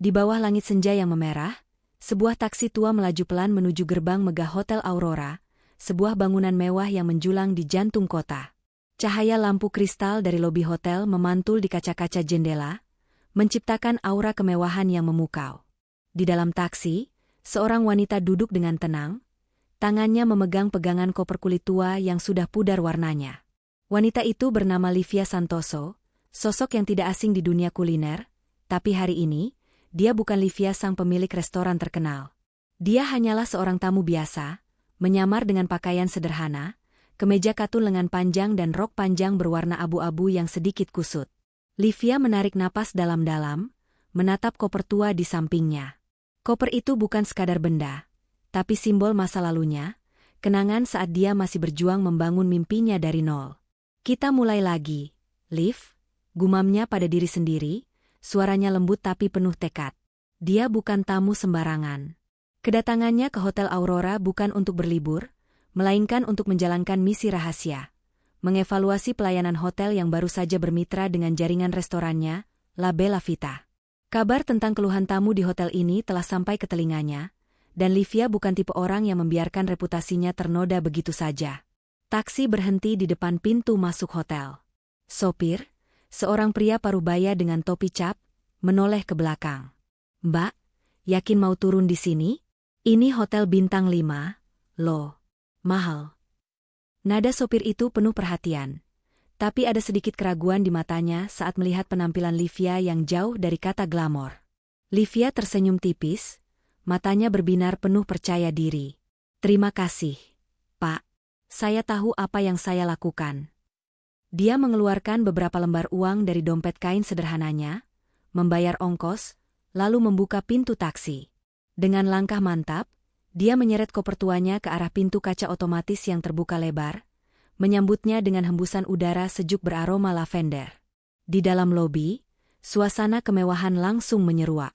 Di bawah langit senja yang memerah, sebuah taksi tua melaju pelan menuju gerbang megah Hotel Aurora, sebuah bangunan mewah yang menjulang di jantung kota. Cahaya lampu kristal dari lobi hotel memantul di kaca-kaca jendela, menciptakan aura kemewahan yang memukau. Di dalam taksi, seorang wanita duduk dengan tenang, tangannya memegang pegangan koper kulit tua yang sudah pudar warnanya. Wanita itu bernama Livia Santoso, sosok yang tidak asing di dunia kuliner, tapi hari ini, dia bukan Livia sang pemilik restoran terkenal. Dia hanyalah seorang tamu biasa, menyamar dengan pakaian sederhana, kemeja katun lengan panjang dan rok panjang berwarna abu-abu yang sedikit kusut. Livia menarik napas dalam-dalam, menatap koper tua di sampingnya. Koper itu bukan sekadar benda, tapi simbol masa lalunya, kenangan saat dia masih berjuang membangun mimpinya dari nol. Kita mulai lagi, Liv, gumamnya pada diri sendiri, suaranya lembut tapi penuh tekad. Dia bukan tamu sembarangan. Kedatangannya ke Hotel Aurora bukan untuk berlibur, melainkan untuk menjalankan misi rahasia. Mengevaluasi pelayanan hotel yang baru saja bermitra dengan jaringan restorannya, La Bella Vita. Kabar tentang keluhan tamu di hotel ini telah sampai ke telinganya, dan Livia bukan tipe orang yang membiarkan reputasinya ternoda begitu saja. Taksi berhenti di depan pintu masuk hotel. Sopir, seorang pria parubaya dengan topi cap, menoleh ke belakang. "Mbak, yakin mau turun di sini? Ini hotel bintang 5, loh. Mahal." Nada sopir itu penuh perhatian, tapi ada sedikit keraguan di matanya saat melihat penampilan Livia yang jauh dari kata glamor. Livia tersenyum tipis, matanya berbinar penuh percaya diri. "Terima kasih, Pak. Saya tahu apa yang saya lakukan." Dia mengeluarkan beberapa lembar uang dari dompet kain sederhananya, membayar ongkos, lalu membuka pintu taksi. Dengan langkah mantap, dia menyeret koper tuanya ke arah pintu kaca otomatis yang terbuka lebar, menyambutnya dengan hembusan udara sejuk beraroma lavender. Di dalam lobi, suasana kemewahan langsung menyeruak.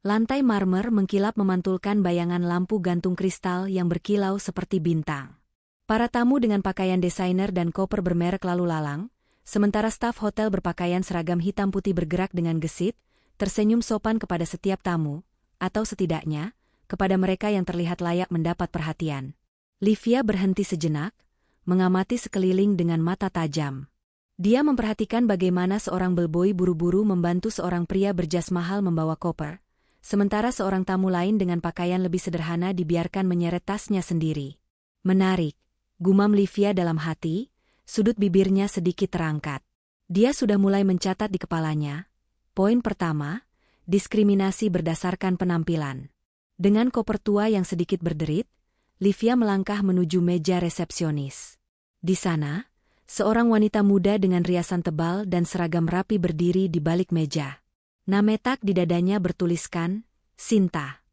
Lantai marmer mengkilap memantulkan bayangan lampu gantung kristal yang berkilau seperti bintang. Para tamu dengan pakaian desainer dan koper bermerek lalu lalang, sementara staf hotel berpakaian seragam hitam putih bergerak dengan gesit, tersenyum sopan kepada setiap tamu, atau setidaknya, kepada mereka yang terlihat layak mendapat perhatian. Livia berhenti sejenak, mengamati sekeliling dengan mata tajam. Dia memperhatikan bagaimana seorang bellboy buru-buru membantu seorang pria berjas mahal membawa koper, sementara seorang tamu lain dengan pakaian lebih sederhana dibiarkan menyeret tasnya sendiri. "Menarik," gumam Livia dalam hati, sudut bibirnya sedikit terangkat. Dia sudah mulai mencatat di kepalanya. Poin pertama, diskriminasi berdasarkan penampilan. Dengan koper tua yang sedikit berderit, Livia melangkah menuju meja resepsionis. Di sana, seorang wanita muda dengan riasan tebal dan seragam rapi berdiri di balik meja. Nametak di dadanya bertuliskan, Sinta.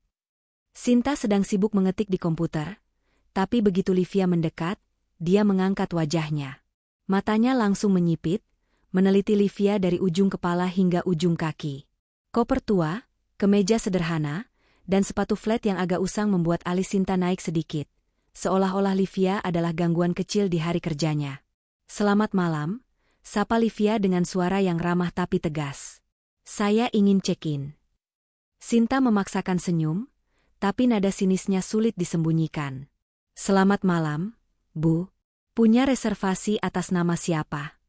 Sinta sedang sibuk mengetik di komputer, tapi begitu Livia mendekat, dia mengangkat wajahnya. Matanya langsung menyipit, meneliti Livia dari ujung kepala hingga ujung kaki. Koper tua, kemeja sederhana, dan sepatu flat yang agak usang membuat alis Sinta naik sedikit, seolah-olah Livia adalah gangguan kecil di hari kerjanya. "Selamat malam," sapa Livia dengan suara yang ramah tapi tegas. "Saya ingin check-in." Sinta memaksakan senyum, tapi nada sinisnya sulit disembunyikan. "Selamat malam, Bu. Punya reservasi atas nama siapa?"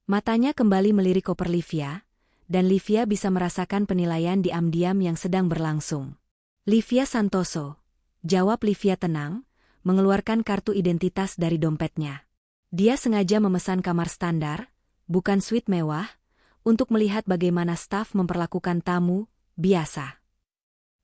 Matanya kembali melirik koper Livia, dan Livia bisa merasakan penilaian diam-diam yang sedang berlangsung. "Livia Santoso," jawab Livia tenang, mengeluarkan kartu identitas dari dompetnya. Dia sengaja memesan kamar standar, bukan suite mewah, untuk melihat bagaimana staf memperlakukan tamu biasa.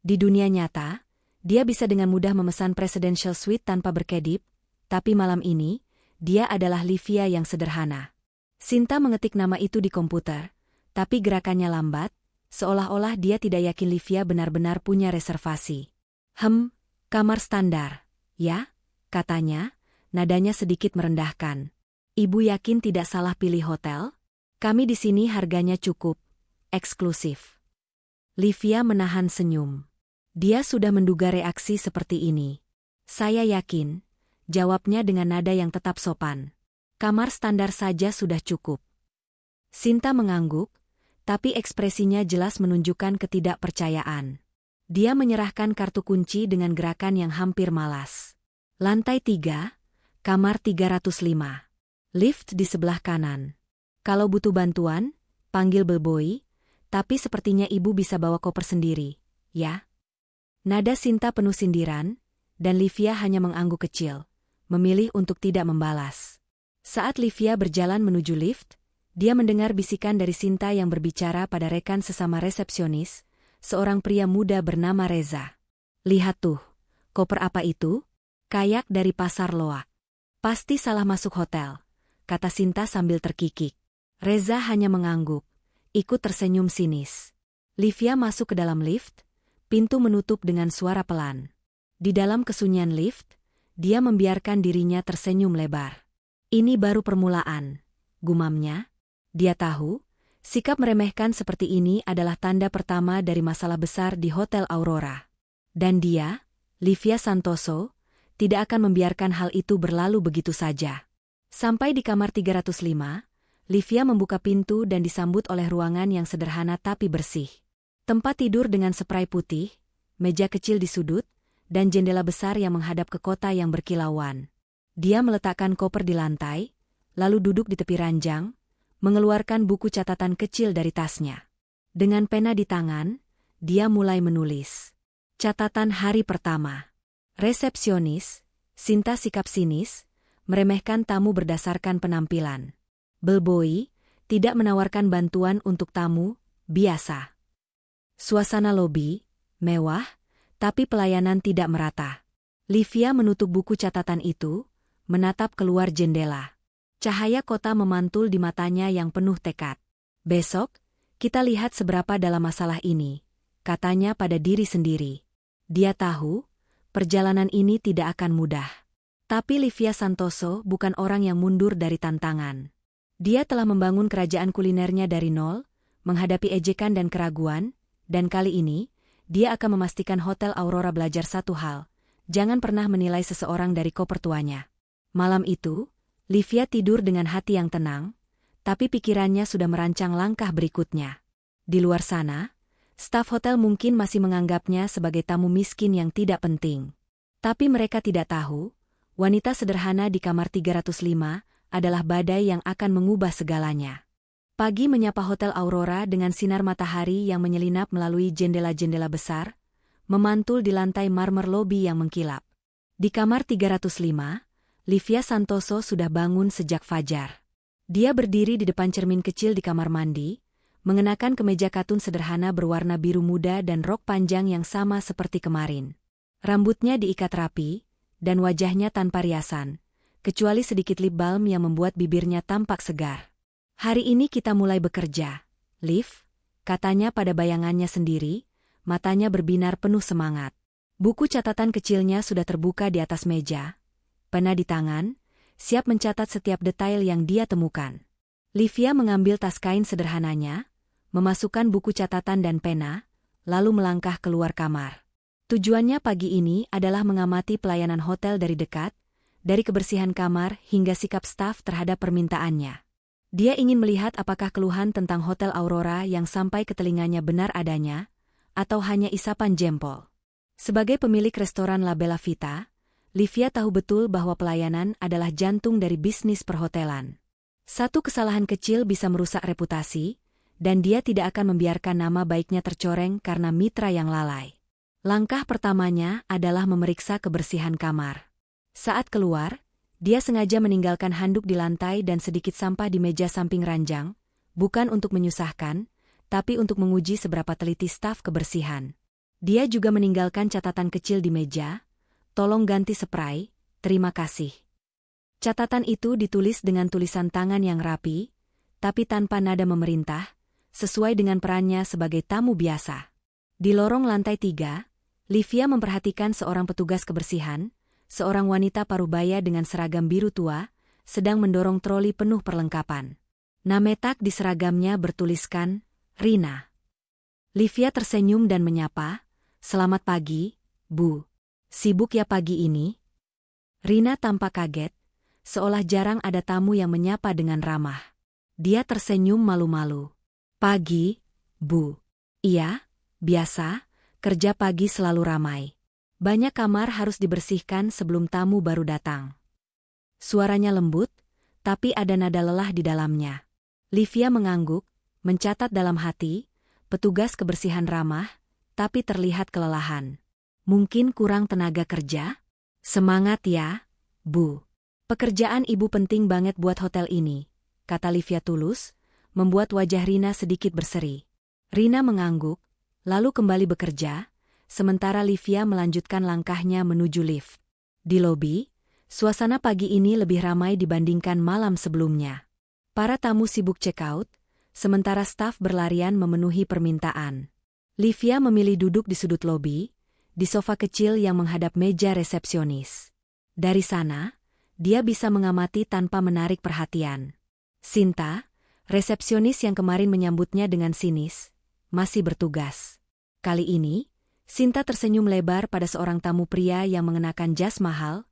Di dunia nyata, dia bisa dengan mudah memesan presidential suite tanpa berkedip, tapi malam ini, dia adalah Livia yang sederhana. Sinta mengetik nama itu di komputer, tapi gerakannya lambat, seolah-olah dia tidak yakin Livia benar-benar punya reservasi. Kamar standar, ya?" katanya, nadanya sedikit merendahkan. "Ibu yakin tidak salah pilih hotel? Kami di sini harganya cukup eksklusif." Livia menahan senyum. Dia sudah menduga reaksi seperti ini. "Saya yakin," jawabnya dengan nada yang tetap sopan. "Kamar standar saja sudah cukup." Sinta mengangguk, tapi ekspresinya jelas menunjukkan ketidakpercayaan. Dia menyerahkan kartu kunci dengan gerakan yang hampir malas. Lantai 3, kamar 305. Lift di sebelah kanan. Kalau butuh bantuan, panggil bellboy, tapi sepertinya ibu bisa bawa koper sendiri, ya? Nada Sinta penuh sindiran, dan Livia hanya mengangguk kecil, memilih untuk tidak membalas. Saat Livia berjalan menuju lift, dia mendengar bisikan dari Sinta yang berbicara pada rekan sesama resepsionis, seorang pria muda bernama Reza. "Lihat tuh, koper apa itu? Kayak dari pasar loak. Pasti salah masuk hotel," kata Sinta sambil terkikik. Reza hanya mengangguk, ikut tersenyum sinis. Livia masuk ke dalam lift, pintu menutup dengan suara pelan. Di dalam kesunyian lift, dia membiarkan dirinya tersenyum lebar. "Ini baru permulaan," gumamnya. Dia tahu, sikap meremehkan seperti ini adalah tanda pertama dari masalah besar di Hotel Aurora. Dan dia, Livia Santoso, tidak akan membiarkan hal itu berlalu begitu saja. Sampai di kamar 305, Livia membuka pintu dan disambut oleh ruangan yang sederhana tapi bersih. Tempat tidur dengan spray putih, meja kecil di sudut, dan jendela besar yang menghadap ke kota yang berkilauan. Dia meletakkan koper di lantai, lalu duduk di tepi ranjang, mengeluarkan buku catatan kecil dari tasnya. Dengan pena di tangan, dia mulai menulis. Catatan hari pertama. Resepsionis, Sinta sikap sinis, meremehkan tamu berdasarkan penampilan. Bellboy, tidak menawarkan bantuan untuk tamu, biasa. Suasana lobi, mewah, tapi pelayanan tidak merata. Livia menutup buku catatan itu, menatap keluar jendela. Cahaya kota memantul di matanya yang penuh tekad. "Besok, kita lihat seberapa dalam masalah ini," katanya pada diri sendiri. Dia tahu, perjalanan ini tidak akan mudah. Tapi Livia Santoso bukan orang yang mundur dari tantangan. Dia telah membangun kerajaan kulinernya dari nol, menghadapi ejekan dan keraguan, dan kali ini, dia akan memastikan Hotel Aurora belajar satu hal, jangan pernah menilai seseorang dari koper tuanya. Malam itu, Livia tidur dengan hati yang tenang, tapi pikirannya sudah merancang langkah berikutnya. Di luar sana, staf hotel mungkin masih menganggapnya sebagai tamu miskin yang tidak penting. Tapi mereka tidak tahu, wanita sederhana di kamar 305 adalah badai yang akan mengubah segalanya. Pagi menyapa Hotel Aurora dengan sinar matahari yang menyelinap melalui jendela-jendela besar, memantul di lantai marmer lobi yang mengkilap. Di kamar 305, Livia Santoso sudah bangun sejak fajar. Dia berdiri di depan cermin kecil di kamar mandi, mengenakan kemeja katun sederhana berwarna biru muda dan rok panjang yang sama seperti kemarin. Rambutnya diikat rapi, dan wajahnya tanpa riasan, kecuali sedikit lip balm yang membuat bibirnya tampak segar. "Hari ini kita mulai bekerja, Liv," katanya pada bayangannya sendiri, matanya berbinar penuh semangat. Buku catatan kecilnya sudah terbuka di atas meja, pena di tangan, siap mencatat setiap detail yang dia temukan. Livia mengambil tas kain sederhananya, memasukkan buku catatan dan pena, lalu melangkah keluar kamar. Tujuannya pagi ini adalah mengamati pelayanan hotel dari dekat, dari kebersihan kamar hingga sikap staf terhadap permintaannya. Dia ingin melihat apakah keluhan tentang Hotel Aurora yang sampai ke telinganya benar adanya, atau hanya isapan jempol. Sebagai pemilik restoran La Bella Vita, Livia tahu betul bahwa pelayanan adalah jantung dari bisnis perhotelan. Satu kesalahan kecil bisa merusak reputasi, dan dia tidak akan membiarkan nama baiknya tercoreng karena mitra yang lalai. Langkah pertamanya adalah memeriksa kebersihan kamar. Saat keluar, dia sengaja meninggalkan handuk di lantai dan sedikit sampah di meja samping ranjang, bukan untuk menyusahkan, tapi untuk menguji seberapa teliti staf kebersihan. Dia juga meninggalkan catatan kecil di meja, "Tolong ganti spray, terima kasih." Catatan itu ditulis dengan tulisan tangan yang rapi, tapi tanpa nada memerintah, sesuai dengan perannya sebagai tamu biasa. Di lorong lantai 3, Livia memperhatikan seorang petugas kebersihan, seorang wanita parubaya dengan seragam biru tua, sedang mendorong troli penuh perlengkapan. Nametak di seragamnya bertuliskan, "Rina." Livia tersenyum dan menyapa, "Selamat pagi, Bu. Sibuk ya pagi ini?" Rina tampak kaget, seolah jarang ada tamu yang menyapa dengan ramah. Dia tersenyum malu-malu. "Pagi, Bu. Iya, biasa, kerja pagi selalu ramai. Banyak kamar harus dibersihkan sebelum tamu baru datang. Suaranya lembut, tapi ada nada lelah di dalamnya. Livia mengangguk, mencatat dalam hati, petugas kebersihan ramah, tapi terlihat kelelahan. Mungkin kurang tenaga kerja? Semangat ya, Bu. Pekerjaan ibu penting banget buat hotel ini, kata Livia tulus, membuat wajah Rina sedikit berseri. Rina mengangguk, lalu kembali bekerja, sementara Livia melanjutkan langkahnya menuju lift. Di lobi, suasana pagi ini lebih ramai dibandingkan malam sebelumnya. Para tamu sibuk check-out, sementara staf berlarian memenuhi permintaan. Livia memilih duduk di sudut lobi, di sofa kecil yang menghadap meja resepsionis. Dari sana, dia bisa mengamati tanpa menarik perhatian. Sinta, resepsionis yang kemarin menyambutnya dengan sinis, masih bertugas. Kali ini, Sinta tersenyum lebar pada seorang tamu pria yang mengenakan jas mahal,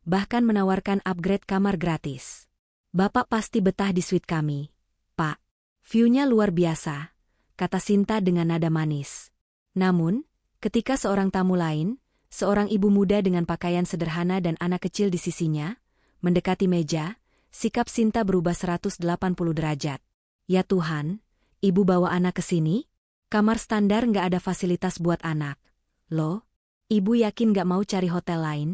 bahkan menawarkan upgrade kamar gratis. Bapak pasti betah di suite kami, Pak. View-nya luar biasa, kata Sinta dengan nada manis. Namun, ketika seorang tamu lain, seorang ibu muda dengan pakaian sederhana dan anak kecil di sisinya, mendekati meja, sikap Sinta berubah 180 derajat. Ya Tuhan, ibu bawa anak ke sini? Kamar standar nggak ada fasilitas buat anak. Loh, ibu yakin nggak mau cari hotel lain?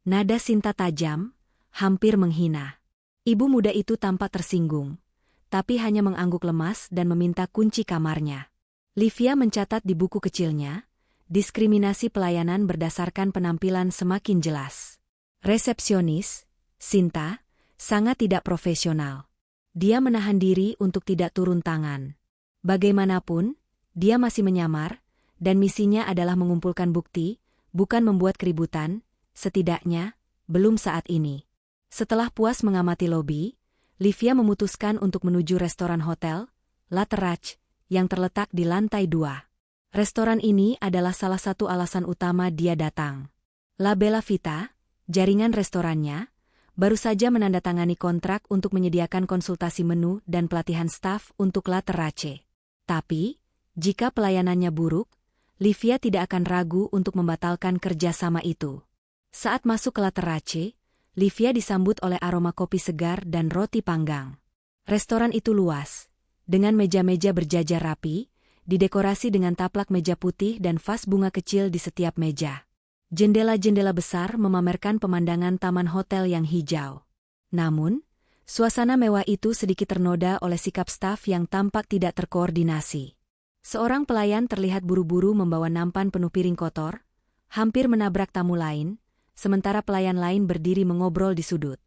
Nada Sinta tajam, hampir menghina. Ibu muda itu tampak tersinggung, tapi hanya mengangguk lemas dan meminta kunci kamarnya. Livia mencatat di buku kecilnya, diskriminasi pelayanan berdasarkan penampilan semakin jelas. Resepsionis, Sinta, sangat tidak profesional. Dia menahan diri untuk tidak turun tangan. Bagaimanapun, dia masih menyamar, dan misinya adalah mengumpulkan bukti, bukan membuat keributan, setidaknya, belum saat ini. Setelah puas mengamati lobi, Livia memutuskan untuk menuju restoran hotel, La Terrace, yang terletak di lantai 2. Restoran ini adalah salah satu alasan utama dia datang. La Bella Vita, jaringan restorannya, baru saja menandatangani kontrak untuk menyediakan konsultasi menu dan pelatihan staf untuk La Terrace. Tapi, jika pelayanannya buruk, Livia tidak akan ragu untuk membatalkan kerjasama itu. Saat masuk ke La Terrace, Livia disambut oleh aroma kopi segar dan roti panggang. Restoran itu luas, dengan meja-meja berjajar rapi, didekorasi dengan taplak meja putih dan vas bunga kecil di setiap meja. Jendela-jendela besar memamerkan pemandangan taman hotel yang hijau. Namun, suasana mewah itu sedikit ternoda oleh sikap staf yang tampak tidak terkoordinasi. Seorang pelayan terlihat buru-buru membawa nampan penuh piring kotor, hampir menabrak tamu lain, sementara pelayan lain berdiri mengobrol di sudut.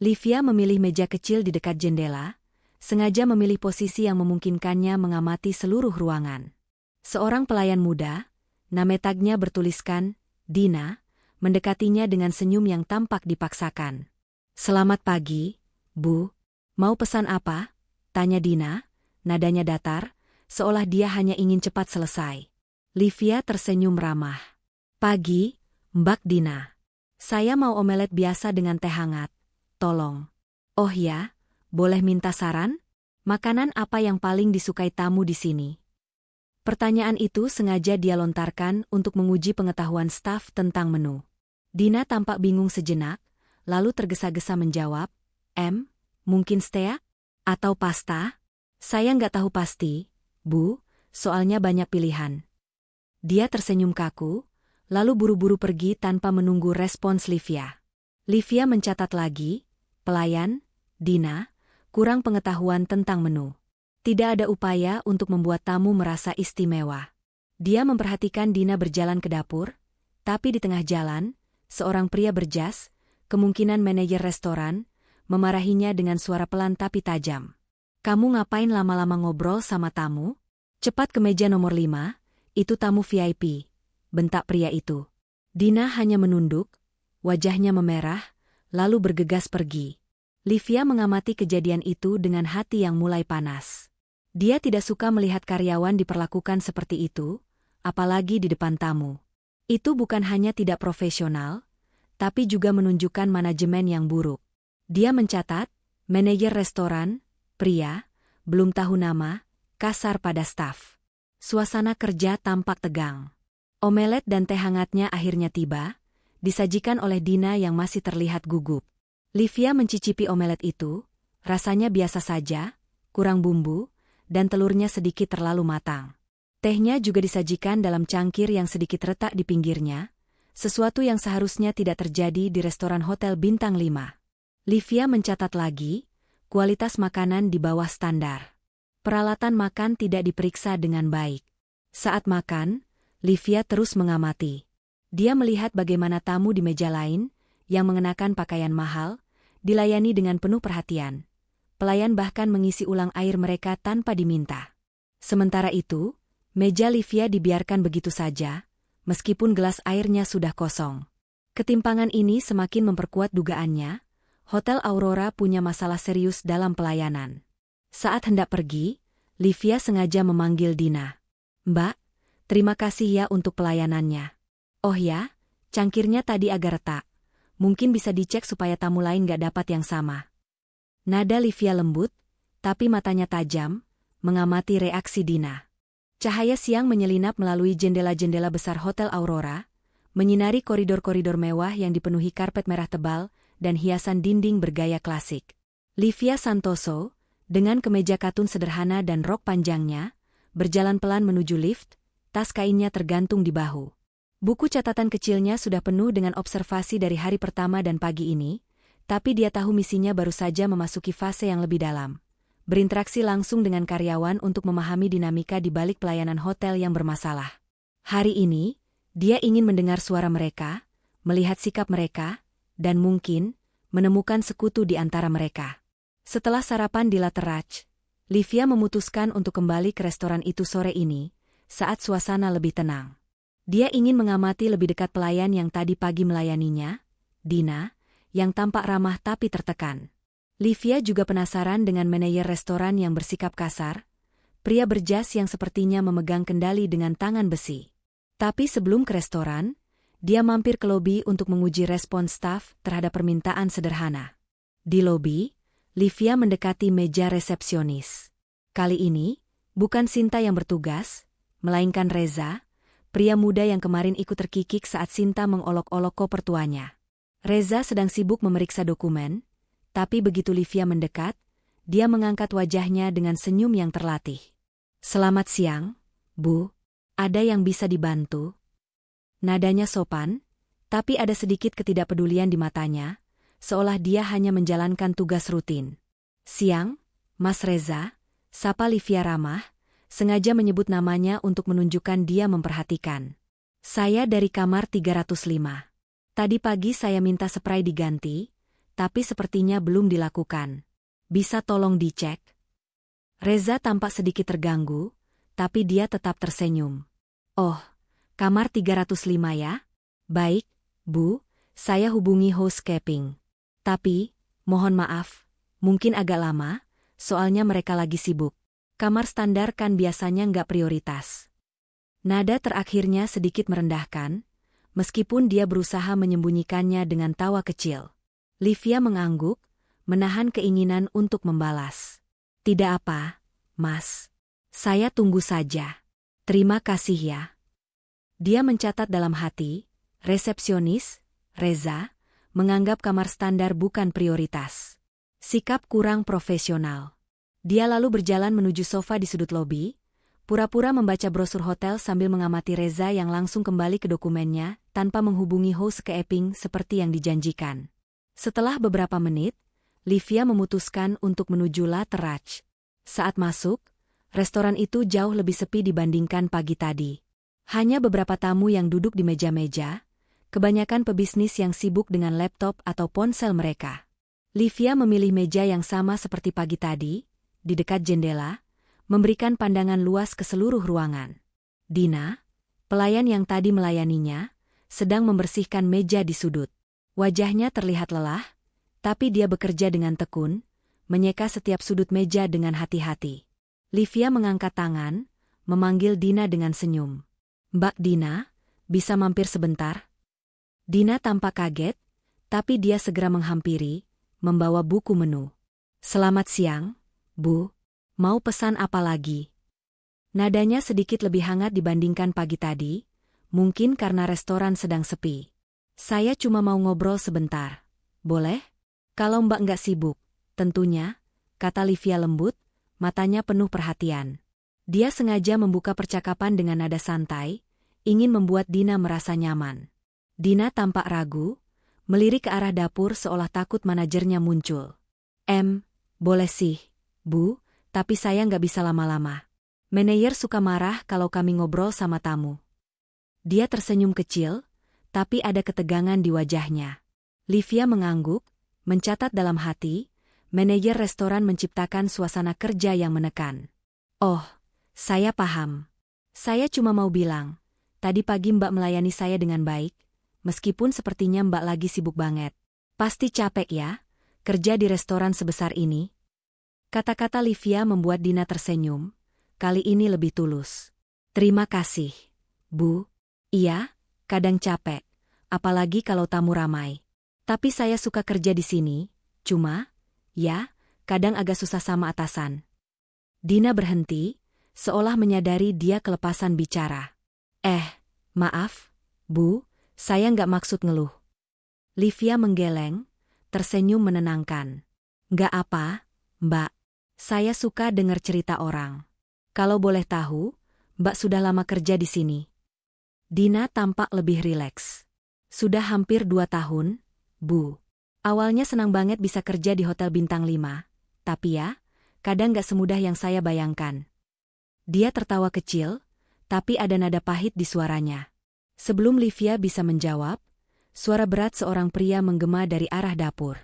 Livia memilih meja kecil di dekat jendela, sengaja memilih posisi yang memungkinkannya mengamati seluruh ruangan. Seorang pelayan muda, nama tagnya bertuliskan, Dina, mendekatinya dengan senyum yang tampak dipaksakan. "Selamat pagi, Bu. Mau pesan apa?" tanya Dina, nadanya datar, seolah dia hanya ingin cepat selesai. Livia tersenyum ramah. "Pagi, Mbak Dina. Saya mau omelet biasa dengan teh hangat, tolong." "Oh ya, boleh minta saran? Makanan apa yang paling disukai tamu di sini?" Pertanyaan itu sengaja dia lontarkan untuk menguji pengetahuan staf tentang menu. Dina tampak bingung sejenak, lalu tergesa-gesa menjawab, Mungkin steak? Atau pasta? Saya nggak tahu pasti, Bu, soalnya banyak pilihan." Dia tersenyum kaku, lalu buru-buru pergi tanpa menunggu respons Livia. Livia mencatat lagi, pelayan, Dina, kurang pengetahuan tentang menu. Tidak ada upaya untuk membuat tamu merasa istimewa. Dia memperhatikan Dina berjalan ke dapur, tapi di tengah jalan, seorang pria berjas, kemungkinan manajer restoran, memarahinya dengan suara pelan tapi tajam. "Kamu ngapain lama-lama ngobrol sama tamu? Cepat ke meja nomor 5, itu tamu VIP." bentak pria itu. Dina hanya menunduk, wajahnya memerah, lalu bergegas pergi. Livia mengamati kejadian itu dengan hati yang mulai panas. Dia tidak suka melihat karyawan diperlakukan seperti itu, apalagi di depan tamu. Itu bukan hanya tidak profesional, tapi juga menunjukkan manajemen yang buruk. Dia mencatat, manajer restoran, pria, belum tahu nama, kasar pada staf. Suasana kerja tampak tegang. Omelet dan teh hangatnya akhirnya tiba, disajikan oleh Dina yang masih terlihat gugup. Livia mencicipi omelet itu, rasanya biasa saja, kurang bumbu, dan telurnya sedikit terlalu matang. Tehnya juga disajikan dalam cangkir yang sedikit retak di pinggirnya, sesuatu yang seharusnya tidak terjadi di restoran hotel bintang 5. Livia mencatat lagi, kualitas makanan di bawah standar. Peralatan makan tidak diperiksa dengan baik. Saat makan, Livia terus mengamati. Dia melihat bagaimana tamu di meja lain, yang mengenakan pakaian mahal, dilayani dengan penuh perhatian. Pelayan bahkan mengisi ulang air mereka tanpa diminta. Sementara itu, meja Livia dibiarkan begitu saja, meskipun gelas airnya sudah kosong. Ketimpangan ini semakin memperkuat dugaannya, Hotel Aurora punya masalah serius dalam pelayanan. Saat hendak pergi, Livia sengaja memanggil Dina. "Mbak, terima kasih ya untuk pelayanannya. Oh ya, cangkirnya tadi agak retak. Mungkin bisa dicek supaya tamu lain gak dapat yang sama." Nada Livia lembut, tapi matanya tajam, mengamati reaksi Dina. Cahaya siang menyelinap melalui jendela-jendela besar Hotel Aurora, menyinari koridor-koridor mewah yang dipenuhi karpet merah tebal dan hiasan dinding bergaya klasik. Livia Santoso, dengan kemeja katun sederhana dan rok panjangnya, berjalan pelan menuju lift, tas kainnya tergantung di bahu. Buku catatan kecilnya sudah penuh dengan observasi dari hari pertama dan pagi ini, tapi dia tahu misinya baru saja memasuki fase yang lebih dalam. Berinteraksi langsung dengan karyawan untuk memahami dinamika di balik pelayanan hotel yang bermasalah. Hari ini, dia ingin mendengar suara mereka, melihat sikap mereka, dan mungkin, menemukan sekutu di antara mereka. Setelah sarapan di La Terrace, Livia memutuskan untuk kembali ke restoran itu sore ini, saat suasana lebih tenang. Dia ingin mengamati lebih dekat pelayan yang tadi pagi melayaninya, Dina, yang tampak ramah tapi tertekan. Livia juga penasaran dengan manajer restoran yang bersikap kasar, pria berjas yang sepertinya memegang kendali dengan tangan besi. Tapi sebelum ke restoran, dia mampir ke lobi untuk menguji respon staf terhadap permintaan sederhana. Di lobi, Livia mendekati meja resepsionis. Kali ini, bukan Sinta yang bertugas, melainkan Reza, pria muda yang kemarin ikut terkikik saat Sinta mengolok-olok koper tuanya. Reza sedang sibuk memeriksa dokumen, tapi begitu Livia mendekat, dia mengangkat wajahnya dengan senyum yang terlatih. "Selamat siang, Bu. Ada yang bisa dibantu?" Nadanya sopan, tapi ada sedikit ketidakpedulian di matanya, seolah dia hanya menjalankan tugas rutin. "Siang, Mas Reza," sapa Livia ramah, sengaja menyebut namanya untuk menunjukkan dia memperhatikan. "Saya dari kamar 305. Tadi pagi saya minta spray diganti, tapi sepertinya belum dilakukan. Bisa tolong dicek?" Reza tampak sedikit terganggu, tapi dia tetap tersenyum. "Oh, kamar 305 ya? Baik, Bu, saya hubungi housekeeping. Tapi, mohon maaf, mungkin agak lama, soalnya mereka lagi sibuk. Kamar standar kan biasanya nggak prioritas." Nada terakhirnya sedikit merendahkan, meskipun dia berusaha menyembunyikannya dengan tawa kecil. Livia mengangguk, menahan keinginan untuk membalas. "Tidak apa, Mas. Saya tunggu saja. Terima kasih ya." Dia mencatat dalam hati, resepsionis, Reza, menganggap kamar standar bukan prioritas. Sikap kurang profesional. Dia lalu berjalan menuju sofa di sudut lobi, pura-pura membaca brosur hotel sambil mengamati Reza yang langsung kembali ke dokumennya tanpa menghubungi housekeeping seperti yang dijanjikan. Setelah beberapa menit, Livia memutuskan untuk menuju La Terrace. Saat masuk, restoran itu jauh lebih sepi dibandingkan pagi tadi. Hanya beberapa tamu yang duduk di meja-meja, kebanyakan pebisnis yang sibuk dengan laptop atau ponsel mereka. Livia memilih meja yang sama seperti pagi tadi, di dekat jendela, memberikan pandangan luas ke seluruh ruangan. Dina, pelayan yang tadi melayaninya, sedang membersihkan meja di sudut. Wajahnya terlihat lelah, tapi dia bekerja dengan tekun, menyeka setiap sudut meja dengan hati-hati. Livia mengangkat tangan, memanggil Dina dengan senyum. "Mbak Dina, bisa mampir sebentar?" Dina tampak kaget, tapi dia segera menghampiri, membawa buku menu. "Selamat siang, Bu. Mau pesan apa lagi?" Nadanya sedikit lebih hangat dibandingkan pagi tadi, mungkin karena restoran sedang sepi. Saya cuma mau ngobrol sebentar. Boleh? Kalau Mbak nggak sibuk, tentunya, kata Livia lembut, matanya penuh perhatian. Dia sengaja membuka percakapan dengan nada santai, ingin membuat Dina merasa nyaman. Dina tampak ragu, melirik ke arah dapur seolah takut manajernya muncul. Boleh sih, Bu, tapi saya nggak bisa lama-lama. Manajer suka marah kalau kami ngobrol sama tamu. Dia tersenyum kecil, tapi ada ketegangan di wajahnya. Livia mengangguk, mencatat dalam hati, manajer restoran menciptakan suasana kerja yang menekan. Oh, saya paham. Saya cuma mau bilang, tadi pagi Mbak melayani saya dengan baik, meskipun sepertinya Mbak lagi sibuk banget. Pasti capek ya, kerja di restoran sebesar ini. Kata-kata Livia membuat Dina tersenyum, kali ini lebih tulus. Terima kasih, Bu. Iya, kadang capek, apalagi kalau tamu ramai. Tapi saya suka kerja di sini, cuma, ya, kadang agak susah sama atasan. Dina berhenti, seolah menyadari dia kelepasan bicara. Maaf, Bu, saya nggak maksud ngeluh. Livia menggeleng, tersenyum menenangkan. Nggak apa, Mbak. Saya suka dengar cerita orang. Kalau boleh tahu, Mbak sudah lama kerja di sini. Dina tampak lebih rileks. Sudah hampir 2 tahun, Bu. Awalnya senang banget bisa kerja di Hotel Bintang 5, tapi ya, kadang gak semudah yang saya bayangkan. Dia tertawa kecil, tapi ada nada pahit di suaranya. Sebelum Livia bisa menjawab, suara berat seorang pria menggema dari arah dapur.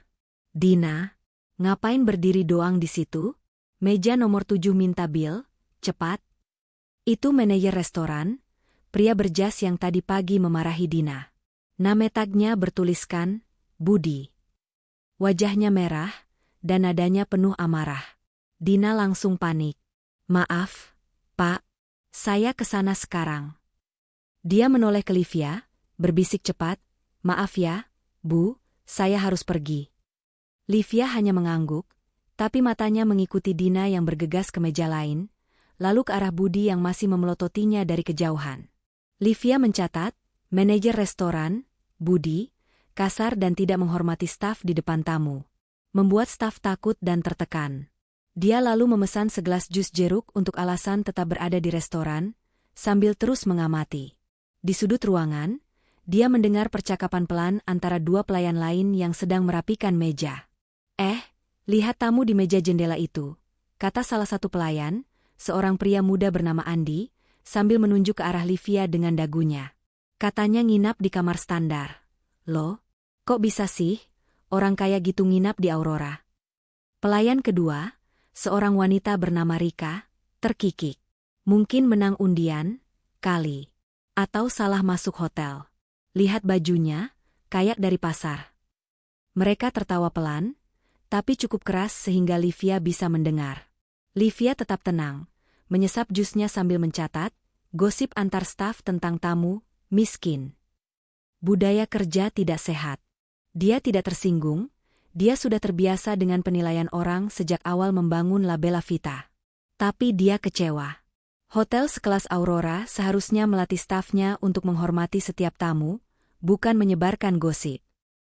Dina, ngapain berdiri doang di situ? Meja nomor 7 minta bil, cepat. Itu manajer restoran, pria berjas yang tadi pagi memarahi Dina. Nama tagnya bertuliskan, Budi. Wajahnya merah, dan nadanya penuh amarah. Dina langsung panik. Maaf, Pak, saya kesana sekarang. Dia menoleh ke Livia, berbisik cepat, maaf ya, Bu, saya harus pergi. Livia hanya mengangguk, tapi matanya mengikuti Dina yang bergegas ke meja lain, lalu ke arah Budi yang masih memelototinya dari kejauhan. Livia mencatat, manajer restoran, Budi, kasar dan tidak menghormati staf di depan tamu. Membuat staf takut dan tertekan. Dia lalu memesan segelas jus jeruk untuk alasan tetap berada di restoran, sambil terus mengamati. Di sudut ruangan, dia mendengar percakapan pelan antara 2 pelayan lain yang sedang merapikan meja. Lihat tamu di meja jendela itu, kata salah satu pelayan, seorang pria muda bernama Andi, sambil menunjuk ke arah Livia dengan dagunya. Katanya nginap di kamar standar. Loh, kok bisa sih, orang kaya gitu nginap di Aurora? Pelayan kedua, seorang wanita bernama Rika, terkikik. Mungkin menang undian, kali. Atau salah masuk hotel. Lihat bajunya, kayak dari pasar. Mereka tertawa pelan, tapi cukup keras sehingga Livia bisa mendengar. Livia tetap tenang, menyesap jusnya sambil mencatat, gosip antar staf tentang tamu, miskin. Budaya kerja tidak sehat. Dia tidak tersinggung, dia sudah terbiasa dengan penilaian orang sejak awal membangun La Bella Vita. Tapi dia kecewa. Hotel sekelas Aurora seharusnya melatih stafnya untuk menghormati setiap tamu, bukan menyebarkan gosip.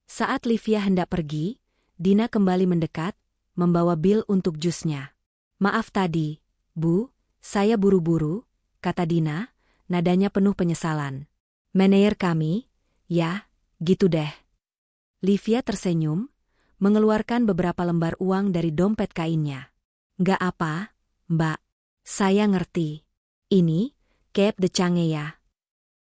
Saat Livia hendak pergi, Dina kembali mendekat, membawa bil untuk jusnya. Maaf tadi, Bu, saya buru-buru, kata Dina, nadanya penuh penyesalan. Manajer kami, ya, gitu deh. Livia tersenyum, mengeluarkan beberapa lembar uang dari dompet kainnya. Nggak apa, Mbak. Saya ngerti. Ini, Cape de Change ya.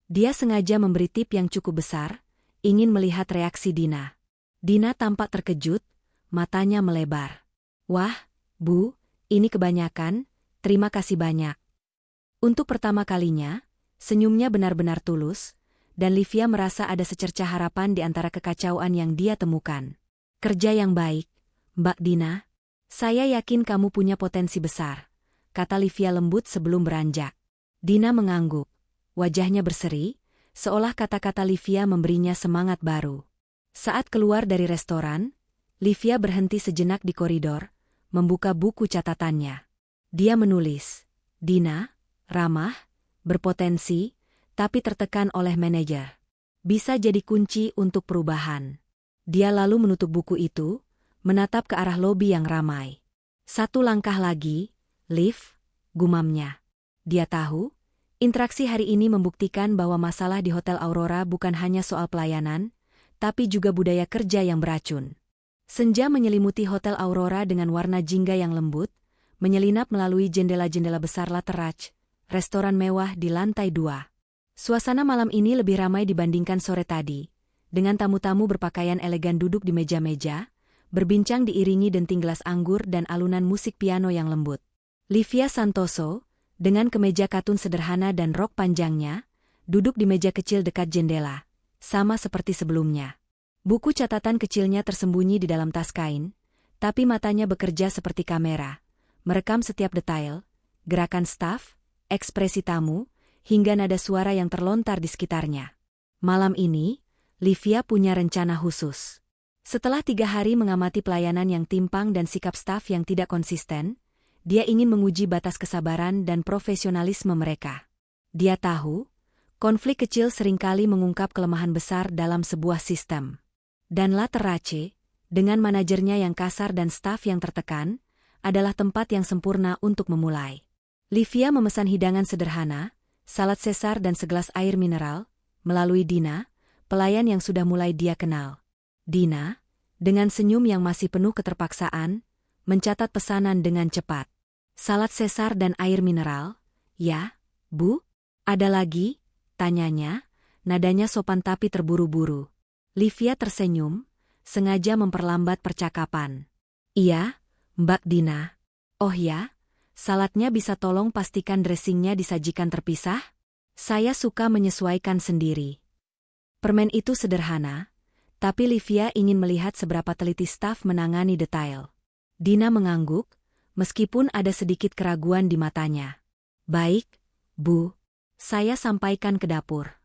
Dia sengaja memberi tip yang cukup besar, ingin melihat reaksi Dina. Dina tampak terkejut, matanya melebar. Wah, Bu, ini kebanyakan, terima kasih banyak. Untuk pertama kalinya, senyumnya benar-benar tulus, dan Livia merasa ada secercah harapan di antara kekacauan yang dia temukan. Kerja yang baik, Mbak Dina. Saya yakin kamu punya potensi besar, kata Livia lembut sebelum beranjak. Dina mengangguk, wajahnya berseri, seolah kata-kata Livia memberinya semangat baru. Saat keluar dari restoran, Livia berhenti sejenak di koridor, membuka buku catatannya. Dia menulis, Dina, ramah, berpotensi, tapi tertekan oleh manajer. Bisa jadi kunci untuk perubahan. Dia lalu menutup buku itu, menatap ke arah lobi yang ramai. Satu langkah lagi, lift, gumamnya. Dia tahu, interaksi hari ini membuktikan bahwa masalah di Hotel Aurora bukan hanya soal pelayanan, tapi juga budaya kerja yang beracun. Senja menyelimuti Hotel Aurora dengan warna jingga yang lembut, menyelinap melalui jendela-jendela besar Laterach, restoran mewah di lantai 2. Suasana malam ini lebih ramai dibandingkan sore tadi, dengan tamu-tamu berpakaian elegan duduk di meja-meja, berbincang diiringi denting gelas anggur dan alunan musik piano yang lembut. Livia Santoso, dengan kemeja katun sederhana dan rok panjangnya, duduk di meja kecil dekat jendela, sama seperti sebelumnya. Buku catatan kecilnya tersembunyi di dalam tas kain, tapi matanya bekerja seperti kamera, merekam setiap detail, gerakan staf, ekspresi tamu, hingga nada suara yang terlontar di sekitarnya. Malam ini, Livia punya rencana khusus. Setelah 3 hari mengamati pelayanan yang timpang dan sikap staf yang tidak konsisten, dia ingin menguji batas kesabaran dan profesionalisme mereka. Dia tahu, konflik kecil seringkali mengungkap kelemahan besar dalam sebuah sistem. Dan Laterach, dengan manajernya yang kasar dan staf yang tertekan, adalah tempat yang sempurna untuk memulai. Livia memesan hidangan sederhana, salad Caesar dan segelas air mineral, melalui Dina, pelayan yang sudah mulai dia kenal. Dina, dengan senyum yang masih penuh keterpaksaan, mencatat pesanan dengan cepat. Salad Caesar dan air mineral, ya, Bu? Ada lagi? Tanyanya, nadanya sopan tapi terburu-buru. Livia tersenyum, sengaja memperlambat percakapan. Iya, Mbak Dina. Oh ya, saladnya bisa tolong pastikan dressingnya disajikan terpisah? Saya suka menyesuaikan sendiri. Permen itu sederhana, tapi Livia ingin melihat seberapa teliti staf menangani detail. Dina mengangguk, meskipun ada sedikit keraguan di matanya. Baik, Bu. Saya sampaikan ke dapur.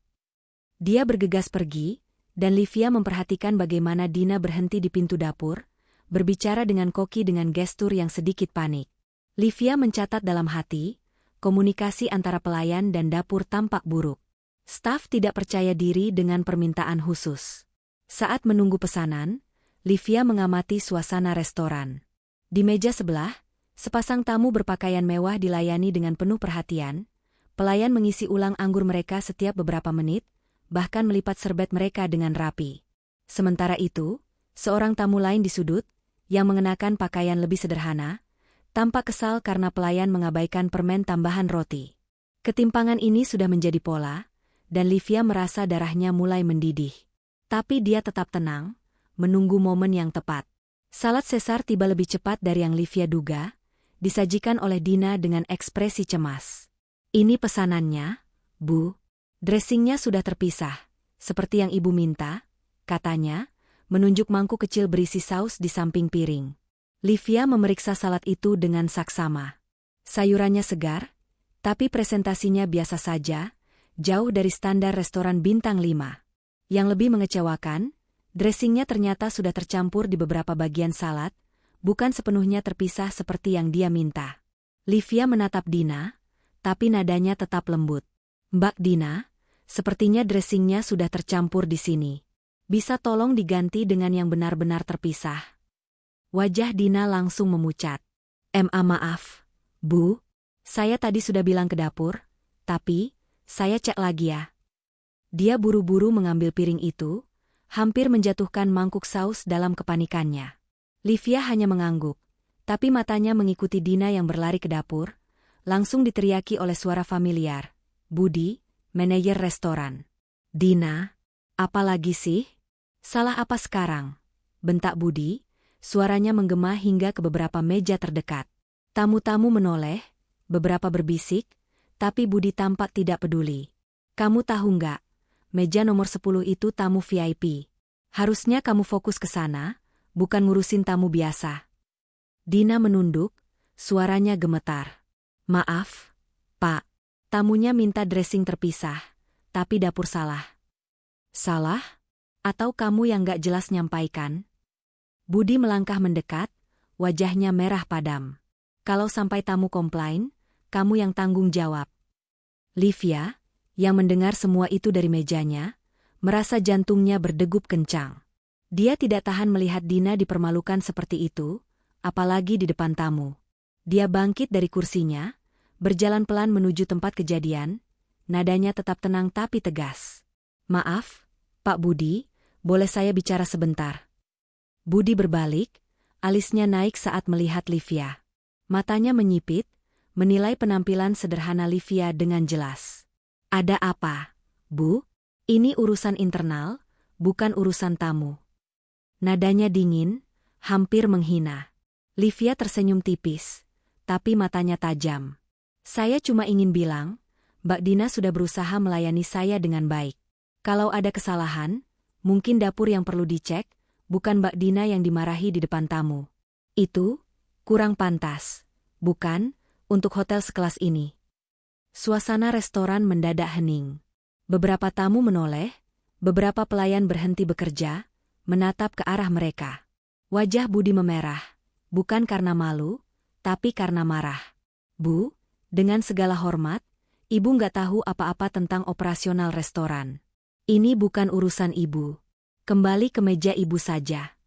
Dia bergegas pergi, dan Livia memperhatikan bagaimana Dina berhenti di pintu dapur, berbicara dengan koki dengan gestur yang sedikit panik. Livia mencatat dalam hati, komunikasi antara pelayan dan dapur tampak buruk. Staf tidak percaya diri dengan permintaan khusus. Saat menunggu pesanan, Livia mengamati suasana restoran. Di meja sebelah, sepasang tamu berpakaian mewah dilayani dengan penuh perhatian. Pelayan mengisi ulang anggur mereka setiap beberapa menit, bahkan melipat serbet mereka dengan rapi. Sementara itu, seorang tamu lain di sudut, yang mengenakan pakaian lebih sederhana, tampak kesal karena pelayan mengabaikan permen tambahan roti. Ketimpangan ini sudah menjadi pola, dan Livia merasa darahnya mulai mendidih. Tapi dia tetap tenang, menunggu momen yang tepat. Salad Caesar tiba lebih cepat dari yang Livia duga, disajikan oleh Dina dengan ekspresi cemas. Ini pesanannya, Bu. Dressingnya sudah terpisah, seperti yang Ibu minta, katanya, menunjuk mangkuk kecil berisi saus di samping piring. Livia memeriksa salad itu dengan saksama. Sayurannya segar, tapi presentasinya biasa saja, jauh dari standar restoran bintang 5. Yang lebih mengecewakan, dressingnya ternyata sudah tercampur di beberapa bagian salad, bukan sepenuhnya terpisah seperti yang dia minta. Livia menatap Dina, tapi nadanya tetap lembut. Mbak Dina, sepertinya dressingnya sudah tercampur di sini. Bisa tolong diganti dengan yang benar-benar terpisah? Wajah Dina langsung memucat. Maaf, Bu. Saya tadi sudah bilang ke dapur, tapi saya cek lagi ya. Dia buru-buru mengambil piring itu, hampir menjatuhkan mangkuk saus dalam kepanikannya. Livia hanya mengangguk, tapi matanya mengikuti Dina yang berlari ke dapur, langsung diteriaki oleh suara familiar. Budi, manajer restoran. Dina, apa lagi sih? Salah apa sekarang? Bentak Budi, suaranya menggema hingga ke beberapa meja terdekat. Tamu-tamu menoleh, beberapa berbisik, tapi Budi tampak tidak peduli. Kamu tahu nggak? Meja nomor 10 itu tamu VIP. Harusnya kamu fokus ke sana, bukan ngurusin tamu biasa. Dina menunduk, suaranya gemetar. Maaf, Pak. Tamunya minta dressing terpisah, tapi dapur salah. Salah? Atau kamu yang nggak jelas nyampaikan? Budi melangkah mendekat, wajahnya merah padam. Kalau sampai tamu komplain, kamu yang tanggung jawab. Livia, yang mendengar semua itu dari mejanya, merasa jantungnya berdegup kencang. Dia tidak tahan melihat Dina dipermalukan seperti itu, apalagi di depan tamu. Dia bangkit dari kursinya, berjalan pelan menuju tempat kejadian, nadanya tetap tenang tapi tegas. "Maaf, Pak Budi, boleh saya bicara sebentar?" Budi berbalik, alisnya naik saat melihat Livia. Matanya menyipit, menilai penampilan sederhana Livia dengan jelas. "Ada apa, Bu? Ini urusan internal, bukan urusan tamu." Nadanya dingin, hampir menghina. Livia tersenyum tipis, tapi matanya tajam. "Saya cuma ingin bilang, Mbak Dina sudah berusaha melayani saya dengan baik. Kalau ada kesalahan, mungkin dapur yang perlu dicek, bukan Mbak Dina yang dimarahi di depan tamu. Itu kurang pantas, bukan, untuk hotel sekelas ini." Suasana restoran mendadak hening. Beberapa tamu menoleh, beberapa pelayan berhenti bekerja, menatap ke arah mereka. Wajah Budi memerah, bukan karena malu, tapi karena marah. "Bu, dengan segala hormat, Ibu nggak tahu apa-apa tentang operasional restoran. Ini bukan urusan Ibu. Kembali ke meja Ibu saja."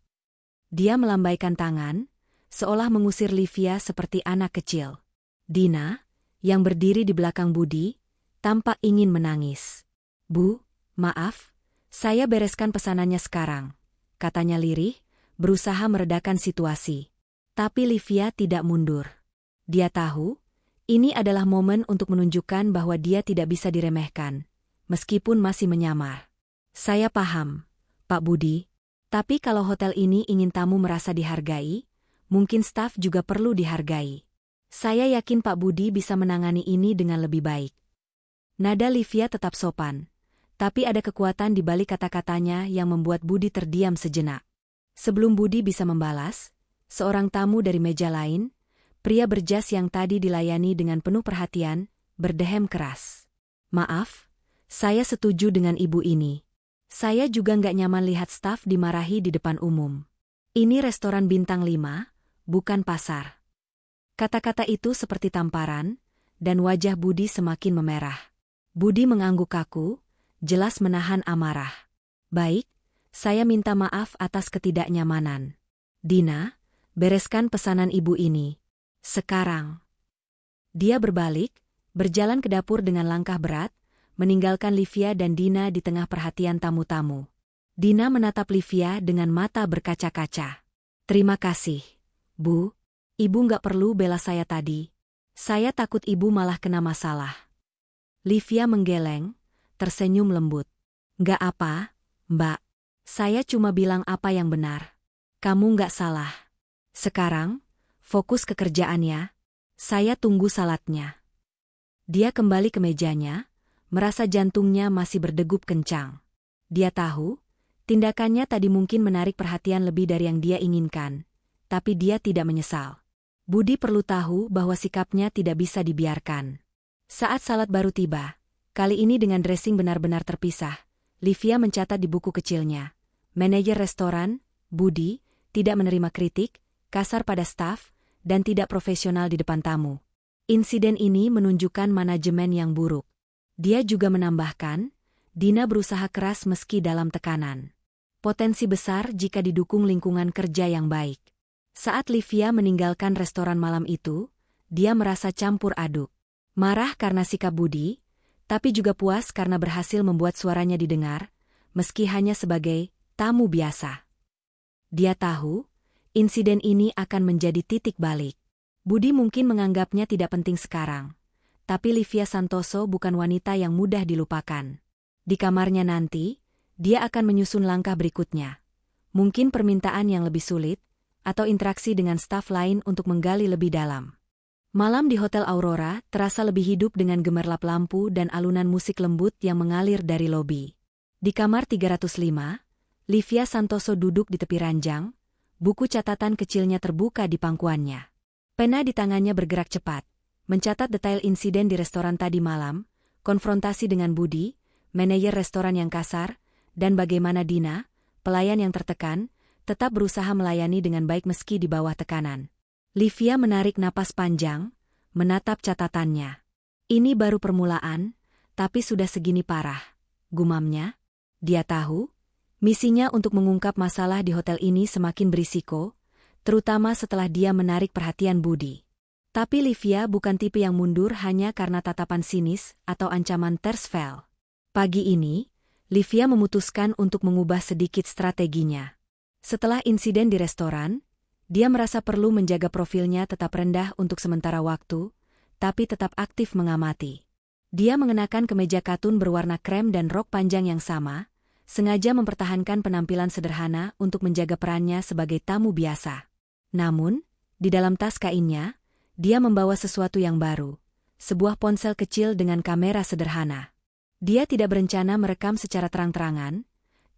Dia melambaikan tangan, seolah mengusir Livia seperti anak kecil. Dina, yang berdiri di belakang Budi, tampak ingin menangis. "Bu, maaf, saya bereskan pesanannya sekarang," katanya lirih, berusaha meredakan situasi. Tapi Livia tidak mundur. Dia tahu, ini adalah momen untuk menunjukkan bahwa dia tidak bisa diremehkan, meskipun masih menyamar. "Saya paham, Pak Budi, tapi kalau hotel ini ingin tamu merasa dihargai, mungkin staf juga perlu dihargai. Saya yakin Pak Budi bisa menangani ini dengan lebih baik." Nada Livia tetap sopan, tapi ada kekuatan di balik kata-katanya yang membuat Budi terdiam sejenak. Sebelum Budi bisa membalas, seorang tamu dari meja lain, pria berjas yang tadi dilayani dengan penuh perhatian, berdehem keras. "Maaf, saya setuju dengan ibu ini. Saya juga nggak nyaman lihat staf dimarahi di depan umum. Ini restoran bintang 5, bukan pasar." Kata-kata itu seperti tamparan, dan wajah Budi semakin memerah. Budi mengangguk kaku, jelas menahan amarah. "Baik, saya minta maaf atas ketidaknyamanan. Dina, bereskan pesanan ibu ini. Sekarang." Dia berbalik, berjalan ke dapur dengan langkah berat, meninggalkan Livia dan Dina di tengah perhatian tamu-tamu. Dina menatap Livia dengan mata berkaca-kaca. "Terima kasih, Bu. Ibu nggak perlu bela saya tadi. Saya takut ibu malah kena masalah." Livia menggeleng, tersenyum lembut. "Nggak apa, Mbak. Saya cuma bilang apa yang benar. Kamu nggak salah. Sekarang, fokus ke kerjaannya. Saya tunggu salatnya." Dia kembali ke mejanya, merasa jantungnya masih berdegup kencang. Dia tahu, tindakannya tadi mungkin menarik perhatian lebih dari yang dia inginkan, tapi dia tidak menyesal. Budi perlu tahu bahwa sikapnya tidak bisa dibiarkan. Saat salat baru tiba, kali ini dengan dressing benar-benar terpisah, Livia mencatat di buku kecilnya. Manajer restoran, Budi, tidak menerima kritik, kasar pada staf, dan tidak profesional di depan tamu. Insiden ini menunjukkan manajemen yang buruk. Dia juga menambahkan, Dina berusaha keras meski dalam tekanan. Potensi besar jika didukung lingkungan kerja yang baik. Saat Livia meninggalkan restoran malam itu, dia merasa campur aduk. Marah karena sikap Budi, tapi juga puas karena berhasil membuat suaranya didengar, meski hanya sebagai tamu biasa. Dia tahu, insiden ini akan menjadi titik balik. Budi mungkin menganggapnya tidak penting sekarang, tapi Livia Santoso bukan wanita yang mudah dilupakan. Di kamarnya nanti, dia akan menyusun langkah berikutnya. Mungkin permintaan yang lebih sulit, atau interaksi dengan staf lain untuk menggali lebih dalam. Malam di Hotel Aurora terasa lebih hidup dengan gemerlap lampu dan alunan musik lembut yang mengalir dari lobi. Di kamar 305, Livia Santoso duduk di tepi ranjang, buku catatan kecilnya terbuka di pangkuannya. Pena di tangannya bergerak cepat, mencatat detail insiden di restoran tadi malam, konfrontasi dengan Budi, manajer restoran yang kasar, dan bagaimana Dina, pelayan yang tertekan, tetap berusaha melayani dengan baik meski di bawah tekanan. Livia menarik napas panjang, menatap catatannya. Ini baru permulaan, Tapi sudah segini parah, gumamnya. Dia tahu, misinya untuk mengungkap masalah di hotel ini semakin berisiko, terutama setelah dia menarik perhatian Budi. Tapi Livia bukan tipe yang mundur hanya karena tatapan sinis atau ancaman Tersvel. Pagi ini, Livia memutuskan untuk mengubah sedikit strateginya. Setelah insiden di restoran, dia merasa perlu menjaga profilnya tetap rendah untuk sementara waktu, tapi tetap aktif mengamati. Dia mengenakan kemeja katun berwarna krem dan rok panjang yang sama, sengaja mempertahankan penampilan sederhana untuk menjaga perannya sebagai tamu biasa. Namun, di dalam tas kainnya, dia membawa sesuatu yang baru, sebuah ponsel kecil dengan kamera sederhana. Dia tidak berencana merekam secara terang-terangan,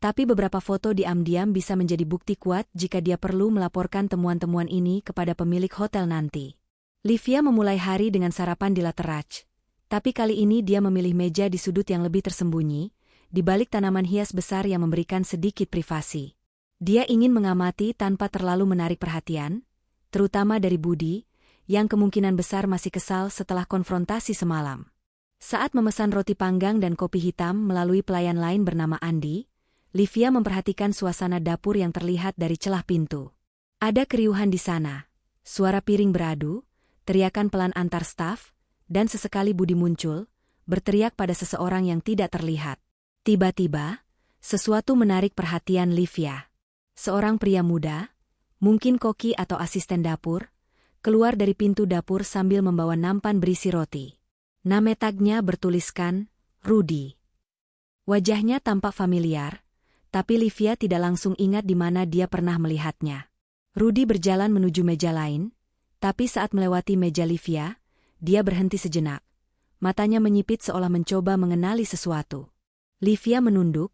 tapi beberapa foto diam-diam bisa menjadi bukti kuat jika dia perlu melaporkan temuan-temuan ini kepada pemilik hotel nanti. Livia memulai hari dengan sarapan di Laterach. Tapi kali ini dia memilih meja di sudut yang lebih tersembunyi, di balik tanaman hias besar yang memberikan sedikit privasi. Dia ingin mengamati tanpa terlalu menarik perhatian, terutama dari Budi, yang kemungkinan besar masih kesal setelah konfrontasi semalam. Saat memesan roti panggang dan kopi hitam melalui pelayan lain bernama Andi, Livia memperhatikan suasana dapur yang terlihat dari celah pintu. Ada keriuhan di sana, suara piring beradu, teriakan pelan antar staf, dan sesekali Budi muncul, berteriak pada seseorang yang tidak terlihat. Tiba-tiba, sesuatu menarik perhatian Livia. Seorang pria muda, mungkin koki atau asisten dapur, keluar dari pintu dapur sambil membawa nampan berisi roti. Nama tagnya bertuliskan, Rudy. Wajahnya tampak familiar, tapi Livia tidak langsung ingat di mana dia pernah melihatnya. Rudy berjalan menuju meja lain, tapi saat melewati meja Livia, dia berhenti sejenak. Matanya menyipit seolah mencoba mengenali sesuatu. Livia menunduk,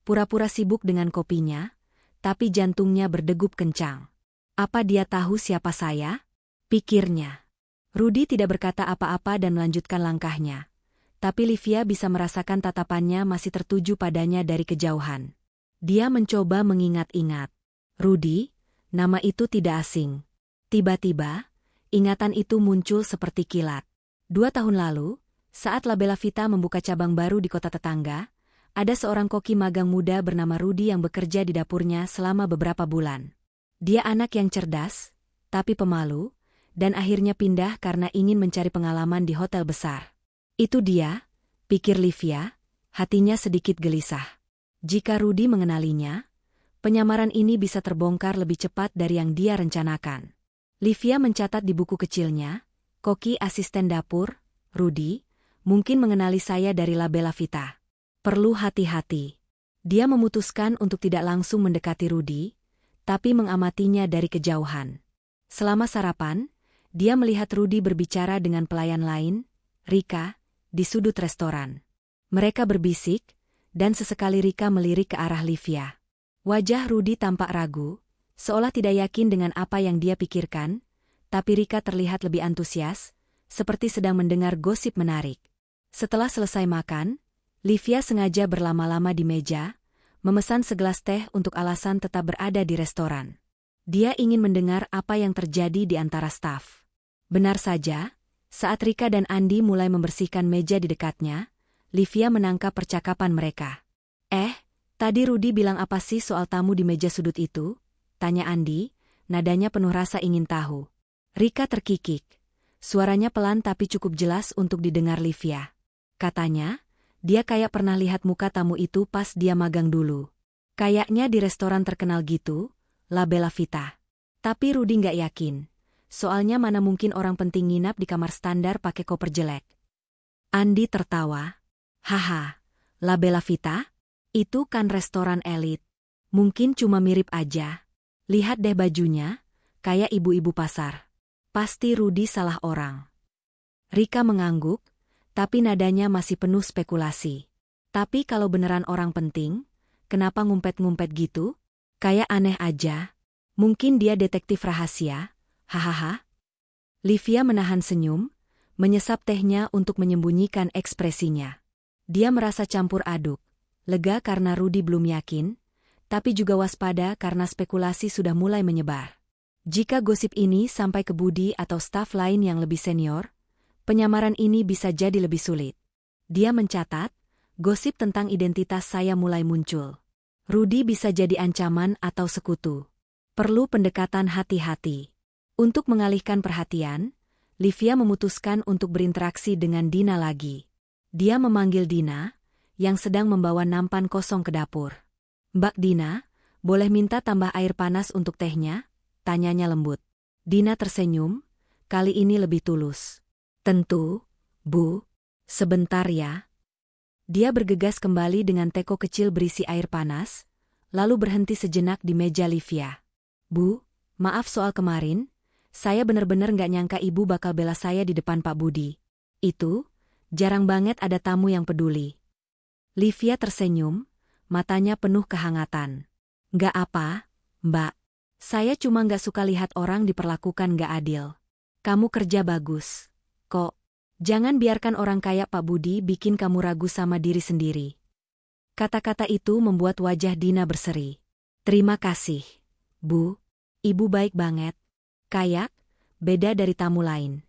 pura-pura sibuk dengan kopinya, tapi jantungnya berdegup kencang. Apa dia tahu siapa saya? Pikirnya. Rudy tidak berkata apa-apa dan melanjutkan langkahnya. Tapi Livia bisa merasakan tatapannya masih tertuju padanya dari kejauhan. Dia mencoba mengingat-ingat. Rudy, nama itu tidak asing. Tiba-tiba, ingatan itu muncul seperti kilat. 2 tahun lalu, saat La Bella Vita membuka cabang baru di kota tetangga, ada seorang koki magang muda bernama Rudy yang bekerja di dapurnya selama beberapa bulan. Dia anak yang cerdas, tapi pemalu, dan akhirnya pindah karena ingin mencari pengalaman di hotel besar. Itu dia, pikir Livia, hatinya sedikit gelisah. Jika Rudy mengenalinya, penyamaran ini bisa terbongkar lebih cepat dari yang dia rencanakan. Livia mencatat di buku kecilnya, koki asisten dapur, Rudy, mungkin mengenali saya dari La Bella Vita. Perlu hati-hati. Dia memutuskan untuk tidak langsung mendekati Rudy, tapi mengamatinya dari kejauhan. Selama sarapan, dia melihat Rudy berbicara dengan pelayan lain, Rika, di sudut restoran. Mereka berbisik, dan sesekali Rika melirik ke arah Livia. Wajah Rudy tampak ragu, seolah tidak yakin dengan apa yang dia pikirkan, tapi Rika terlihat lebih antusias, seperti sedang mendengar gosip menarik. Setelah selesai makan, Livia sengaja berlama-lama di meja, memesan segelas teh untuk alasan tetap berada di restoran. Dia ingin mendengar apa yang terjadi di antara staf. Benar saja, saat Rika dan Andi mulai membersihkan meja di dekatnya, Livia menangkap percakapan mereka. Tadi Rudy bilang apa sih soal tamu di meja sudut itu? Tanya Andi, nadanya penuh rasa ingin tahu. Rika terkikik. Suaranya pelan tapi cukup jelas untuk didengar Livia. Katanya, dia kayak pernah lihat muka tamu itu pas dia magang dulu. Kayaknya di restoran terkenal gitu, La Bella Vita. Tapi Rudy nggak yakin. Soalnya mana mungkin orang penting nginap di kamar standar pakai koper jelek. Andi tertawa. Haha, La Bella Vita? Itu kan restoran elit. Mungkin cuma mirip aja. Lihat deh bajunya, kayak ibu-ibu pasar. Pasti Rudy salah orang. Rika mengangguk, tapi nadanya masih penuh spekulasi. Tapi kalau beneran orang penting, kenapa ngumpet-ngumpet gitu? Kayak aneh aja. Mungkin dia detektif rahasia, hahaha. Livia menahan senyum, menyesap tehnya untuk menyembunyikan ekspresinya. Dia merasa campur aduk, lega karena Rudy belum yakin, tapi juga waspada karena spekulasi sudah mulai menyebar. Jika gosip ini sampai ke Budi atau staf lain yang lebih senior, penyamaran ini bisa jadi lebih sulit. Dia mencatat, gosip tentang identitas saya mulai muncul. Rudy bisa jadi ancaman atau sekutu. Perlu pendekatan hati-hati. Untuk mengalihkan perhatian, Livia memutuskan untuk berinteraksi dengan Dina lagi. Dia memanggil Dina, yang sedang membawa nampan kosong ke dapur. "Mbak Dina, boleh minta tambah air panas untuk tehnya?" tanyanya lembut. Dina tersenyum, kali ini lebih tulus. "Tentu, Bu. Sebentar ya." Dia bergegas kembali dengan teko kecil berisi air panas, lalu berhenti sejenak di meja Livia. "Bu, maaf soal kemarin. Saya benar-benar nggak nyangka ibu bakal bela saya di depan Pak Budi. Itu, jarang banget ada tamu yang peduli." Livia tersenyum, matanya penuh kehangatan. "Nggak apa, Mbak. Saya cuma nggak suka lihat orang diperlakukan nggak adil. Kamu kerja bagus, kok. Jangan biarkan orang kayak Pak Budi bikin kamu ragu sama diri sendiri." Kata-kata itu membuat wajah Dina berseri. "Terima kasih, Bu. Ibu baik banget. Kayak beda dari tamu lain."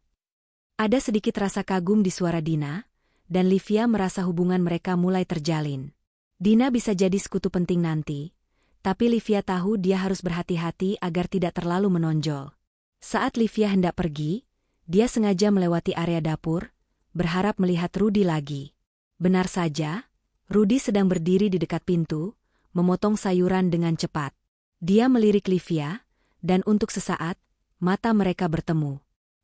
Ada sedikit rasa kagum di suara Dina, dan Livia merasa hubungan mereka mulai terjalin. Dina bisa jadi sekutu penting nanti, tapi Livia tahu dia harus berhati-hati agar tidak terlalu menonjol. Saat Livia hendak pergi, dia sengaja melewati area dapur, berharap melihat Rudy lagi. Benar saja, Rudy sedang berdiri di dekat pintu, memotong sayuran dengan cepat. Dia melirik Livia, dan untuk sesaat, mata mereka bertemu.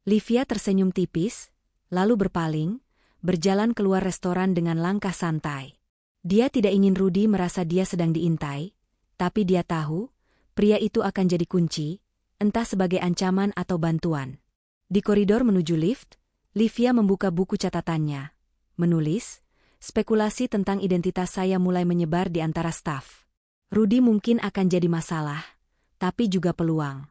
Livia tersenyum tipis, lalu berpaling, berjalan keluar restoran dengan langkah santai. Dia tidak ingin Rudy merasa dia sedang diintai, tapi dia tahu, pria itu akan jadi kunci, entah sebagai ancaman atau bantuan. Di koridor menuju lift, Livia membuka buku catatannya. Menulis, "Spekulasi tentang identitas saya mulai menyebar di antara staf. Rudy mungkin akan jadi masalah, tapi juga peluang.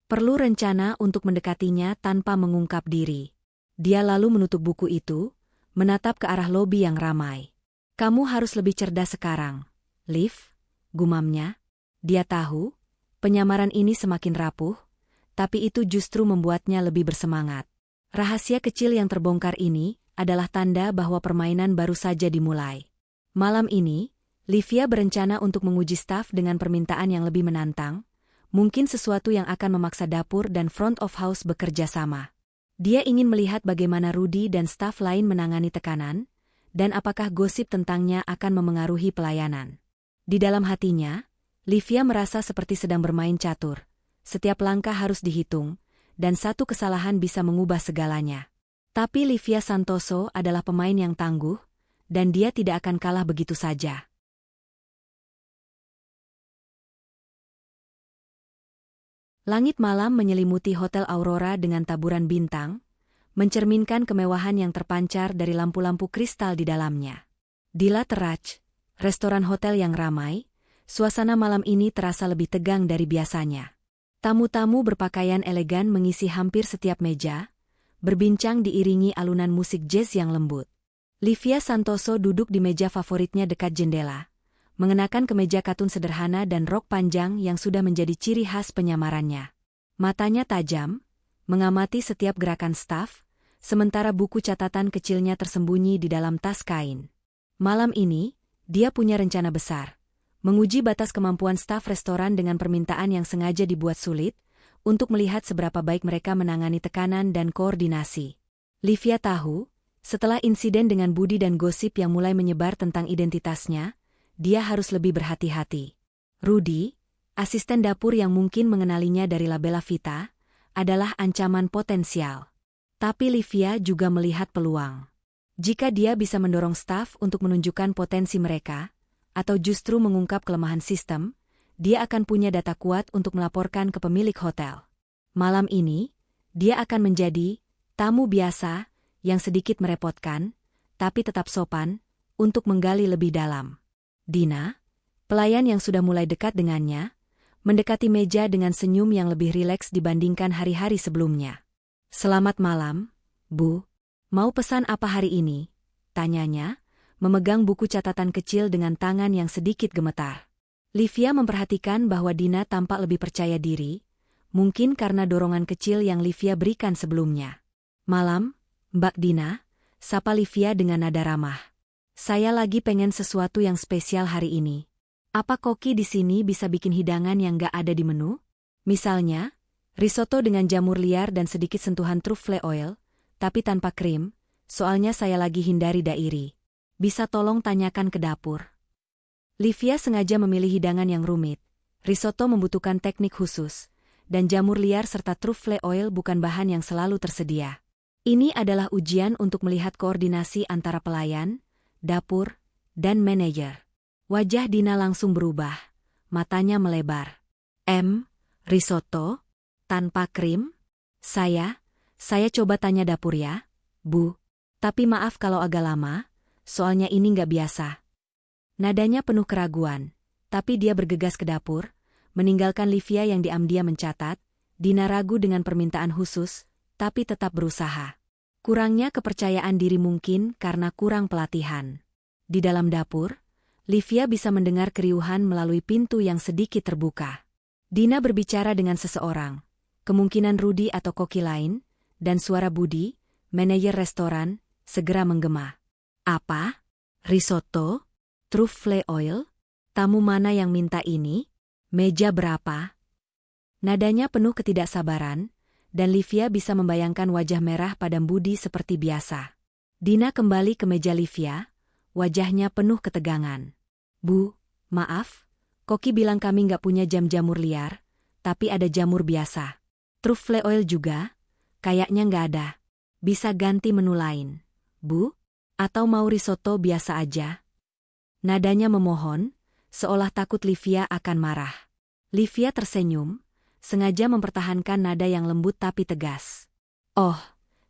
Perlu rencana untuk mendekatinya tanpa mengungkap diri." Dia lalu menutup buku itu, menatap ke arah lobi yang ramai. "Kamu harus lebih cerdas sekarang, Liv," gumamnya. Dia tahu, penyamaran ini semakin rapuh, tapi itu justru membuatnya lebih bersemangat. Rahasia kecil yang terbongkar ini adalah tanda bahwa permainan baru saja dimulai. Malam ini, Livia berencana untuk menguji staf dengan permintaan yang lebih menantang, mungkin sesuatu yang akan memaksa dapur dan front of house bekerja sama. Dia ingin melihat bagaimana Rudy dan staf lain menangani tekanan, dan apakah gosip tentangnya akan memengaruhi pelayanan. Di dalam hatinya, Livia merasa seperti sedang bermain catur. Setiap langkah harus dihitung, dan satu kesalahan bisa mengubah segalanya. Tapi Livia Santoso adalah pemain yang tangguh, dan dia tidak akan kalah begitu saja. Langit malam menyelimuti Hotel Aurora dengan taburan bintang, mencerminkan kemewahan yang terpancar dari lampu-lampu kristal di dalamnya. Di La Terrace, restoran hotel yang ramai, suasana malam ini terasa lebih tegang dari biasanya. Tamu-tamu berpakaian elegan mengisi hampir setiap meja, berbincang diiringi alunan musik jazz yang lembut. Livia Santoso duduk di meja favoritnya dekat jendela, mengenakan kemeja katun sederhana dan rok panjang yang sudah menjadi ciri khas penyamarannya. Matanya tajam, mengamati setiap gerakan staf, sementara buku catatan kecilnya tersembunyi di dalam tas kain. Malam ini, dia punya rencana besar. Menguji batas kemampuan staf restoran dengan permintaan yang sengaja dibuat sulit, untuk melihat seberapa baik mereka menangani tekanan dan koordinasi. Livia tahu, setelah insiden dengan Budi dan gosip yang mulai menyebar tentang identitasnya, dia harus lebih berhati-hati. Rudy, asisten dapur yang mungkin mengenalinya dari La Bella Vita, adalah ancaman potensial. Tapi Livia juga melihat peluang. Jika dia bisa mendorong staf untuk menunjukkan potensi mereka, atau justru mengungkap kelemahan sistem, dia akan punya data kuat untuk melaporkan ke pemilik hotel. Malam ini, dia akan menjadi tamu biasa yang sedikit merepotkan, tapi tetap sopan, untuk menggali lebih dalam. Dina, pelayan yang sudah mulai dekat dengannya, mendekati meja dengan senyum yang lebih rileks dibandingkan hari-hari sebelumnya. "Selamat malam, Bu. Mau pesan apa hari ini?" tanyanya, memegang buku catatan kecil dengan tangan yang sedikit gemetar. Livia memperhatikan bahwa Dina tampak lebih percaya diri, mungkin karena dorongan kecil yang Livia berikan sebelumnya. "Malam, Mbak Dina," sapa Livia dengan nada ramah. Saya lagi pengen sesuatu yang spesial hari ini. Apa koki di sini bisa bikin hidangan yang gak ada di menu? Misalnya, risotto dengan jamur liar dan sedikit sentuhan truffle oil, tapi tanpa krim, soalnya saya lagi hindari dairi. Bisa tolong tanyakan ke dapur. Livia sengaja memilih hidangan yang rumit. Risotto membutuhkan teknik khusus, dan jamur liar serta truffle oil bukan bahan yang selalu tersedia. Ini adalah ujian untuk melihat koordinasi antara pelayan, dapur, dan manajer. Wajah Dina langsung berubah, matanya melebar. Risotto? Tanpa krim? Saya coba tanya dapur ya, Bu. Tapi maaf kalau agak lama, soalnya ini nggak biasa. Nadanya penuh keraguan, tapi dia bergegas ke dapur, meninggalkan Livia yang diam-diam mencatat. Dina ragu dengan permintaan khusus, tapi tetap berusaha. Kurangnya kepercayaan diri mungkin karena kurang pelatihan. Di dalam dapur, Livia bisa mendengar keriuhan melalui pintu yang sedikit terbuka. Dina berbicara dengan seseorang, kemungkinan Rudy atau koki lain, dan suara Budi, manajer restoran, segera menggema. Apa? Risotto? Truffle oil? Tamu mana yang minta ini? Meja berapa? Nadanya penuh ketidaksabaran, dan Livia bisa membayangkan wajah merah padam Budi seperti biasa. Dina kembali ke meja Livia, wajahnya penuh ketegangan. Bu, maaf, koki bilang kami nggak punya jam jamur liar, tapi ada jamur biasa. Truffle oil juga? Kayaknya nggak ada. Bisa ganti menu lain, Bu? Atau mau risotto biasa aja? Nadanya memohon, seolah takut Livia akan marah. Livia tersenyum, sengaja mempertahankan nada yang lembut tapi tegas. Oh,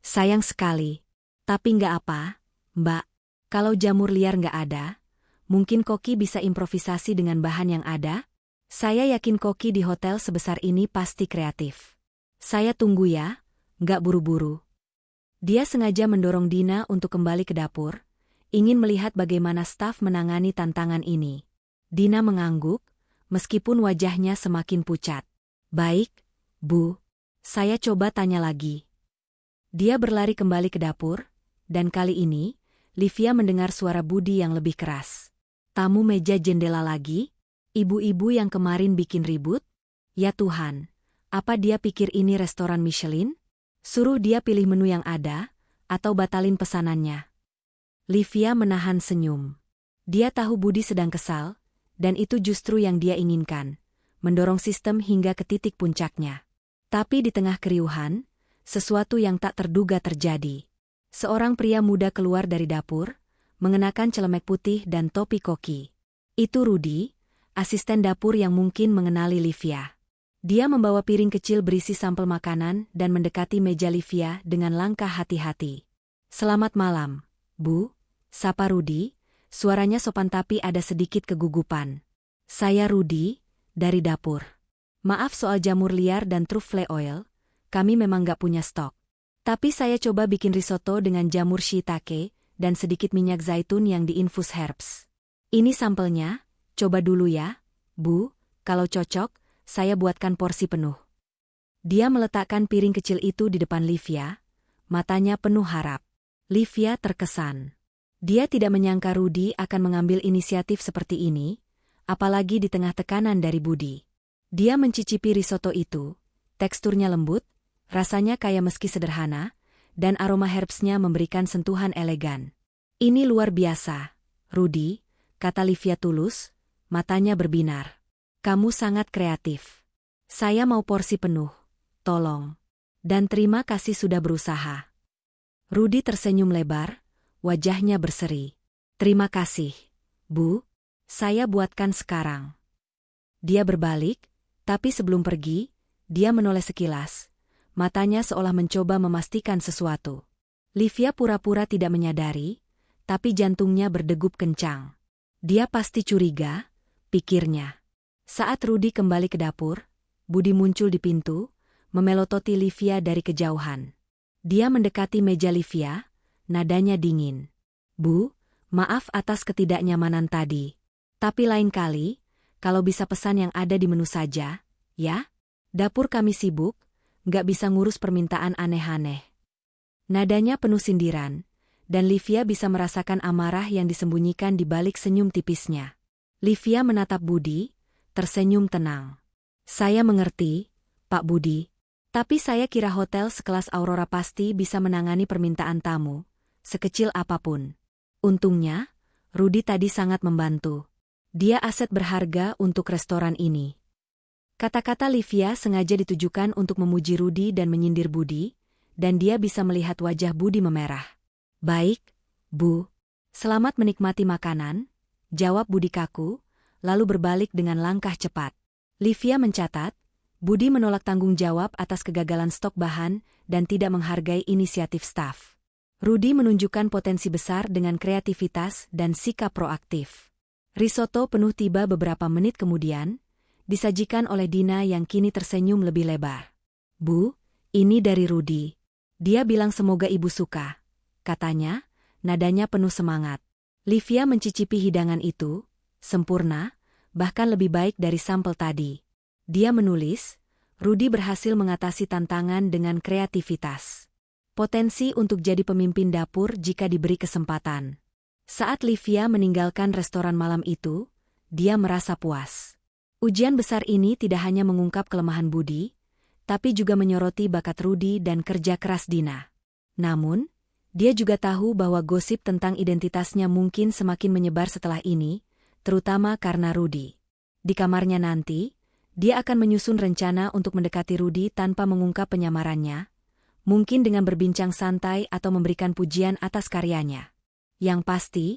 sayang sekali. Tapi nggak apa, Mbak. Kalau jamur liar nggak ada, mungkin koki bisa improvisasi dengan bahan yang ada? Saya yakin koki di hotel sebesar ini pasti kreatif. Saya tunggu ya, nggak buru-buru. Dia sengaja mendorong Dina untuk kembali ke dapur, ingin melihat bagaimana staf menangani tantangan ini. Dina mengangguk, meskipun wajahnya semakin pucat. Baik, Bu. Saya coba tanya lagi. Dia berlari kembali ke dapur, dan kali ini, Livia mendengar suara Budi yang lebih keras. Tamu meja jendela lagi? Ibu-ibu yang kemarin bikin ribut? Ya Tuhan, apa dia pikir ini restoran Michelin? Suruh dia pilih menu yang ada, atau batalin pesanannya. Livia menahan senyum. Dia tahu Budi sedang kesal, dan itu justru yang dia inginkan, mendorong sistem hingga ke titik puncaknya. Tapi di tengah keriuhan, sesuatu yang tak terduga terjadi. Seorang pria muda keluar dari dapur, mengenakan celemek putih dan topi koki. Itu Rudy, asisten dapur yang mungkin mengenali Livia. Dia membawa piring kecil berisi sampel makanan dan mendekati meja Livia dengan langkah hati-hati. Selamat malam, Bu. Sapa Rudy, suaranya sopan tapi ada sedikit kegugupan. Saya Rudy, dari dapur. Maaf soal jamur liar dan truffle oil, kami memang gak punya stok. Tapi saya coba bikin risotto dengan jamur shiitake dan sedikit minyak zaitun yang diinfus herbs. Ini sampelnya, coba dulu ya, Bu, kalau cocok, saya buatkan porsi penuh. Dia meletakkan piring kecil itu di depan Livia, matanya penuh harap. Livia terkesan. Dia tidak menyangka Rudy akan mengambil inisiatif seperti ini, apalagi di tengah tekanan dari Budi. Dia mencicipi risotto itu, teksturnya lembut, rasanya kaya meski sederhana, dan aroma herbsnya memberikan sentuhan elegan. Ini luar biasa, Rudy, kata Livia tulus, matanya berbinar. Kamu sangat kreatif. Saya mau porsi penuh, tolong. Dan terima kasih sudah berusaha. Rudy tersenyum lebar, wajahnya berseri. Terima kasih, Bu. Saya buatkan sekarang. Dia berbalik, tapi sebelum pergi, dia menoleh sekilas. Matanya seolah mencoba memastikan sesuatu. Livia pura-pura tidak menyadari, tapi jantungnya berdegup kencang. Dia pasti curiga, pikirnya. Saat Rudy kembali ke dapur, Budi muncul di pintu, memelototi Livia dari kejauhan. Dia mendekati meja Livia, nadanya dingin. Bu, maaf atas ketidaknyamanan tadi. Tapi lain kali, kalau bisa pesan yang ada di menu saja, ya? Dapur kami sibuk, nggak bisa ngurus permintaan aneh-aneh. Nadanya penuh sindiran, Dan Livia bisa merasakan amarah yang disembunyikan di balik senyum tipisnya. Livia menatap Budi, tersenyum tenang. Saya mengerti, Pak Budi. Tapi saya kira hotel sekelas Aurora pasti bisa menangani permintaan tamu, sekecil apapun. Untungnya, Rudi tadi sangat membantu. Dia aset berharga untuk restoran ini. Kata-kata Livia sengaja ditujukan untuk memuji Rudi dan menyindir Budi, dan dia bisa melihat wajah Budi memerah. Baik, Bu. Selamat menikmati makanan, jawab Budi kaku, lalu berbalik dengan langkah cepat. Livia mencatat, Budi menolak tanggung jawab atas kegagalan stok bahan dan tidak menghargai inisiatif staf. Rudi menunjukkan potensi besar dengan kreativitas dan sikap proaktif. Risotto penuh tiba beberapa menit kemudian, disajikan oleh Dina yang kini tersenyum lebih lebar. Bu, ini dari Rudi. Dia bilang semoga Ibu suka. Katanya, nadanya penuh semangat. Livia mencicipi hidangan itu, sempurna, bahkan lebih baik dari sampel tadi. Dia menulis, Rudi berhasil mengatasi tantangan dengan kreativitas. Potensi untuk jadi pemimpin dapur jika diberi kesempatan. Saat Livia meninggalkan restoran malam itu, dia merasa puas. Ujian besar ini tidak hanya mengungkap kelemahan Budi, tapi juga menyoroti bakat Rudi dan kerja keras Dina. Namun, dia juga tahu bahwa gosip tentang identitasnya mungkin semakin menyebar setelah ini, terutama karena Rudi. Di kamarnya nanti, dia akan menyusun rencana untuk mendekati Rudi tanpa mengungkap penyamarannya, mungkin dengan berbincang santai atau memberikan pujian atas karyanya. Yang pasti,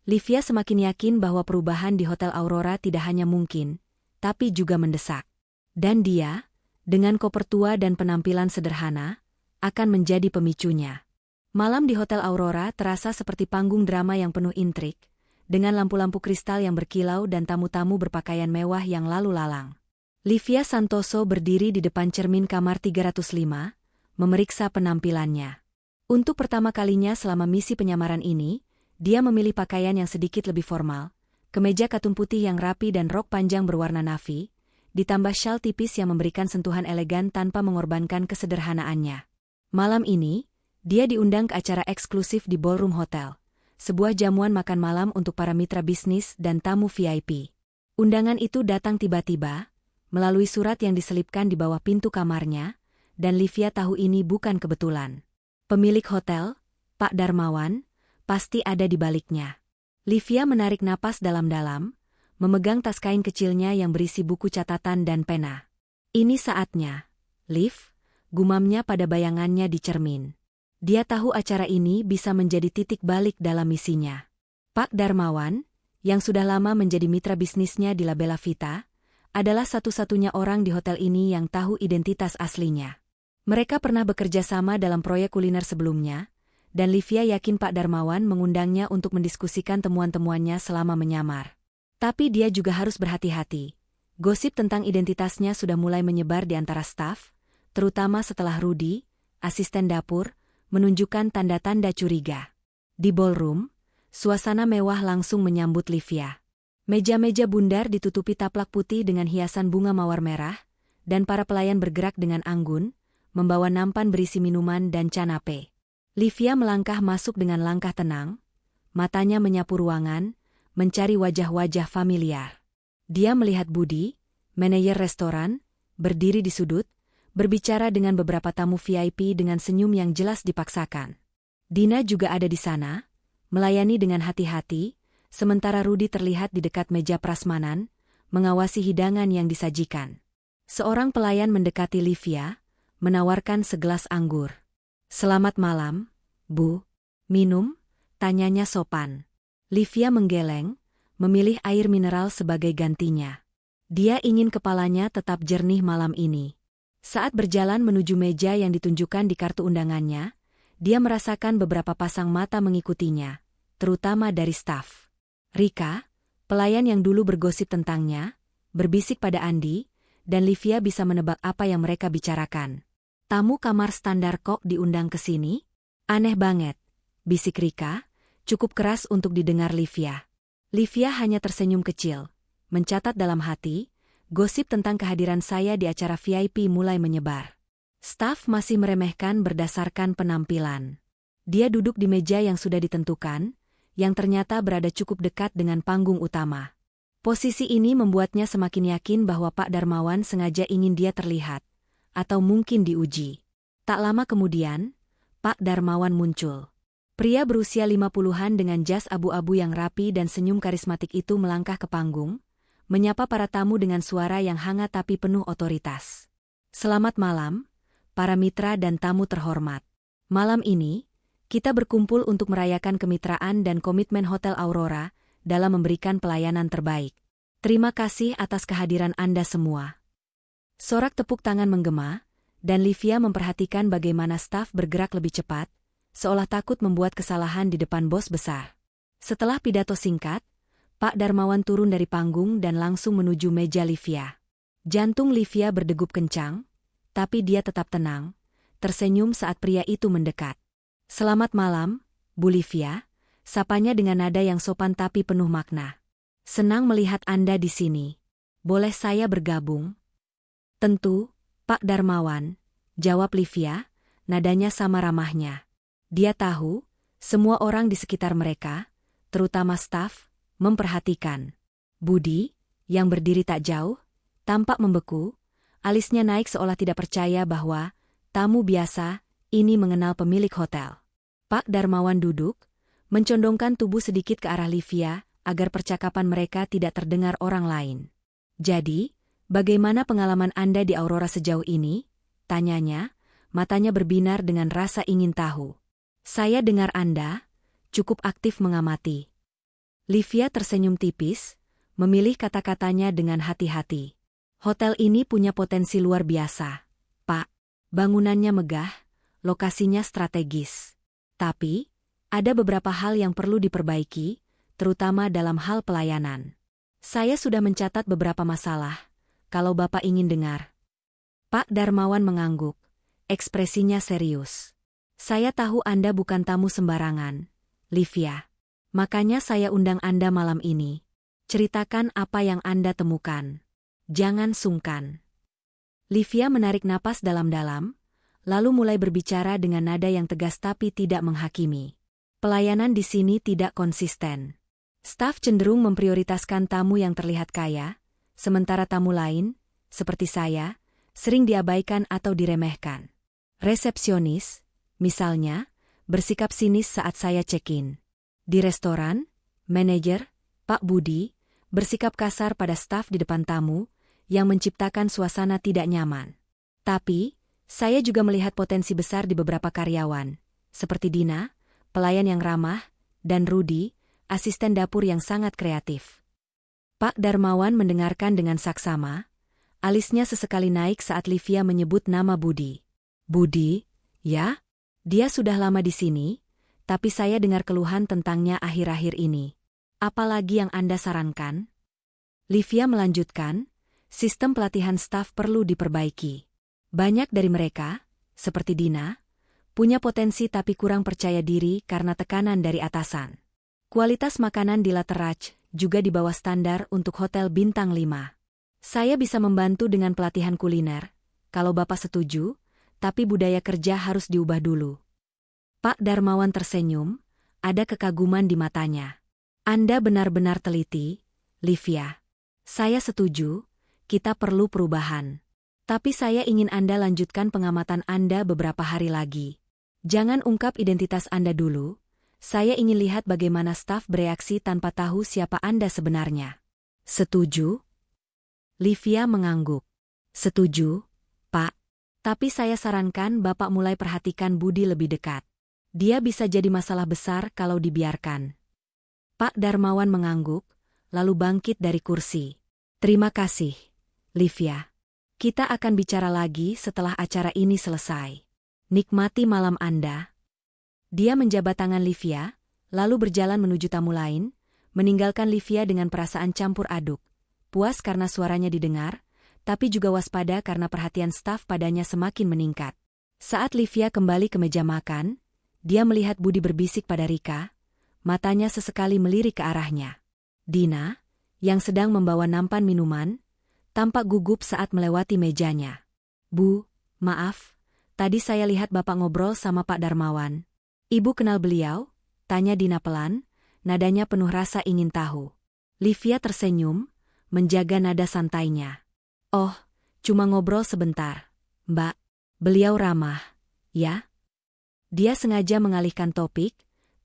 Livia semakin yakin bahwa perubahan di Hotel Aurora tidak hanya mungkin, tapi juga mendesak. Dan dia, dengan koper tua dan penampilan sederhana, akan menjadi pemicunya. Malam di Hotel Aurora terasa seperti panggung drama yang penuh intrik, dengan lampu-lampu kristal yang berkilau dan tamu-tamu berpakaian mewah yang lalu lalang. Livia Santoso berdiri di depan cermin kamar 305, memeriksa penampilannya. Untuk pertama kalinya selama misi penyamaran ini, dia memilih pakaian yang sedikit lebih formal, kemeja katun putih yang rapi dan rok panjang berwarna navy, ditambah syal tipis yang memberikan sentuhan elegan tanpa mengorbankan kesederhanaannya. Malam ini, dia diundang ke acara eksklusif di Ballroom Hotel, sebuah jamuan makan malam untuk para mitra bisnis dan tamu VIP. Undangan itu datang tiba-tiba, melalui surat yang diselipkan di bawah pintu kamarnya, dan Livia tahu ini bukan kebetulan. Pemilik hotel, Pak Darmawan, pasti ada di baliknya. Livia menarik napas dalam-dalam, memegang tas kain kecilnya yang berisi buku catatan dan pena. Ini saatnya, Liv, gumamnya pada bayangannya di cermin. Dia tahu acara ini bisa menjadi titik balik dalam misinya. Pak Darmawan, yang sudah lama menjadi mitra bisnisnya di La Bella Vita, adalah satu-satunya orang di hotel ini yang tahu identitas aslinya. Mereka pernah bekerja sama dalam proyek kuliner sebelumnya, dan Livia yakin Pak Darmawan mengundangnya untuk mendiskusikan temuan-temuannya selama menyamar. Tapi dia juga harus berhati-hati. Gosip tentang identitasnya sudah mulai menyebar di antara staf, terutama setelah Rudi, asisten dapur, menunjukkan tanda-tanda curiga. Di ballroom, suasana mewah langsung menyambut Livia. Meja-meja bundar ditutupi taplak putih dengan hiasan bunga mawar merah, dan para pelayan bergerak dengan anggun, membawa nampan berisi minuman dan canape. Livia melangkah masuk dengan langkah tenang, matanya menyapu ruangan, mencari wajah-wajah familiar. Dia melihat Budi, manajer restoran, berdiri di sudut, berbicara dengan beberapa tamu VIP dengan senyum yang jelas dipaksakan. Dina juga ada di sana, melayani dengan hati-hati, sementara Rudi terlihat di dekat meja prasmanan, mengawasi hidangan yang disajikan. Seorang pelayan mendekati Livia, menawarkan segelas anggur. "Selamat malam, Bu. Minum?" tanyanya sopan. Livia menggeleng, memilih air mineral sebagai gantinya. Dia ingin kepalanya tetap jernih malam ini. Saat berjalan menuju meja yang ditunjukkan di kartu undangannya, dia merasakan beberapa pasang mata mengikutinya, terutama dari staf. Rika, pelayan yang dulu bergosip tentangnya, berbisik pada Andi, dan Livia bisa menebak apa yang mereka bicarakan. "Tamu kamar standar kok diundang ke sini? Aneh banget," bisik Rika, cukup keras untuk didengar Livia. Livia hanya tersenyum kecil, mencatat dalam hati, gosip tentang kehadiran saya di acara VIP mulai menyebar. Staf masih meremehkan berdasarkan penampilan. Dia duduk di meja yang sudah ditentukan, yang ternyata berada cukup dekat dengan panggung utama. Posisi ini membuatnya semakin yakin bahwa Pak Darmawan sengaja ingin dia terlihat, atau mungkin diuji. Tak lama kemudian, Pak Darmawan muncul. Pria berusia 50-an dengan jas abu-abu yang rapi dan senyum karismatik itu melangkah ke panggung, menyapa para tamu dengan suara yang hangat tapi penuh otoritas. Selamat malam, para mitra dan tamu terhormat. Malam ini, kita berkumpul untuk merayakan kemitraan dan komitmen Hotel Aurora dalam memberikan pelayanan terbaik. Terima kasih atas kehadiran Anda semua. Sorak tepuk tangan menggema, dan Livia memperhatikan bagaimana staf bergerak lebih cepat, seolah takut membuat kesalahan di depan bos besar. Setelah pidato singkat, Pak Darmawan turun dari panggung dan langsung menuju meja Livia. Jantung Livia berdegup kencang, tapi dia tetap tenang, tersenyum saat pria itu mendekat. Selamat malam, Bu Livia, sapanya dengan nada yang sopan tapi penuh makna. Senang melihat Anda di sini. Boleh saya bergabung? Tentu, Pak Darmawan, jawab Livia, nadanya sama ramahnya. Dia tahu, semua orang di sekitar mereka, terutama staf, memperhatikan. Budi, yang berdiri tak jauh, tampak membeku, alisnya naik seolah tidak percaya bahwa tamu biasa ini mengenal pemilik hotel. Pak Darmawan duduk, mencondongkan tubuh sedikit ke arah Livia agar percakapan mereka tidak terdengar orang lain. Jadi, bagaimana pengalaman Anda di Aurora sejauh ini? Tanyanya, matanya berbinar dengan rasa ingin tahu. Saya dengar Anda cukup aktif mengamati. Livia tersenyum tipis, memilih kata-katanya dengan hati-hati. Hotel ini punya potensi luar biasa, Pak. Bangunannya megah, lokasinya strategis. Tapi, ada beberapa hal yang perlu diperbaiki, terutama dalam hal pelayanan. Saya sudah mencatat beberapa masalah, kalau Bapak ingin dengar. Pak Darmawan mengangguk, ekspresinya serius. Saya tahu Anda bukan tamu sembarangan, Livia. Makanya saya undang Anda malam ini. Ceritakan apa yang Anda temukan. Jangan sungkan. Livia menarik napas dalam-dalam, lalu mulai berbicara dengan nada yang tegas tapi tidak menghakimi. Pelayanan di sini tidak konsisten. Staf cenderung memprioritaskan tamu yang terlihat kaya, sementara tamu lain, seperti saya, sering diabaikan atau diremehkan. Resepsionis, misalnya, bersikap sinis saat saya check-in. Di restoran, manajer, Pak Budi, bersikap kasar pada staf di depan tamu, yang menciptakan suasana tidak nyaman. Tapi, saya juga melihat potensi besar di beberapa karyawan, seperti Dina, pelayan yang ramah, dan Rudi, asisten dapur yang sangat kreatif. Pak Darmawan mendengarkan dengan saksama, alisnya sesekali naik saat Livia menyebut nama Budi. Budi, ya? Dia sudah lama di sini, tapi saya dengar keluhan tentangnya akhir-akhir ini. Apalagi yang Anda sarankan? Livia melanjutkan, sistem pelatihan staf perlu diperbaiki. Banyak dari mereka, seperti Dina, punya potensi tapi kurang percaya diri karena tekanan dari atasan. Kualitas makanan di Lateraj juga di bawah standar untuk hotel bintang 5. Saya bisa membantu dengan pelatihan kuliner, kalau Bapak setuju, tapi budaya kerja harus diubah dulu. Pak Darmawan tersenyum, ada kekaguman di matanya. Anda benar-benar teliti, Livia. Saya setuju, kita perlu perubahan. Tapi saya ingin Anda lanjutkan pengamatan Anda beberapa hari lagi. Jangan ungkap identitas Anda dulu. Saya ingin lihat bagaimana staf bereaksi tanpa tahu siapa Anda sebenarnya. Setuju? Livia mengangguk. Setuju, Pak. Tapi saya sarankan Bapak mulai perhatikan Budi lebih dekat. Dia bisa jadi masalah besar kalau dibiarkan. Pak Darmawan mengangguk, lalu bangkit dari kursi. Terima kasih, Livia. Kita akan bicara lagi setelah acara ini selesai. Nikmati malam Anda. Dia menjabat tangan Livia, lalu berjalan menuju tamu lain, meninggalkan Livia dengan perasaan campur aduk. Puas karena suaranya didengar, tapi juga waspada karena perhatian staf padanya semakin meningkat. Saat Livia kembali ke meja makan, dia melihat Budi berbisik pada Rika, matanya sesekali melirik ke arahnya. Dina, yang sedang membawa nampan minuman, tampak gugup saat melewati mejanya. Bu, maaf, tadi saya lihat Bapak ngobrol sama Pak Darmawan. Ibu kenal beliau? Tanya Dina pelan, nadanya penuh rasa ingin tahu. Livia tersenyum, menjaga nada santainya. Oh, cuma ngobrol sebentar, Mbak. Beliau ramah. Ya? Dia sengaja mengalihkan topik,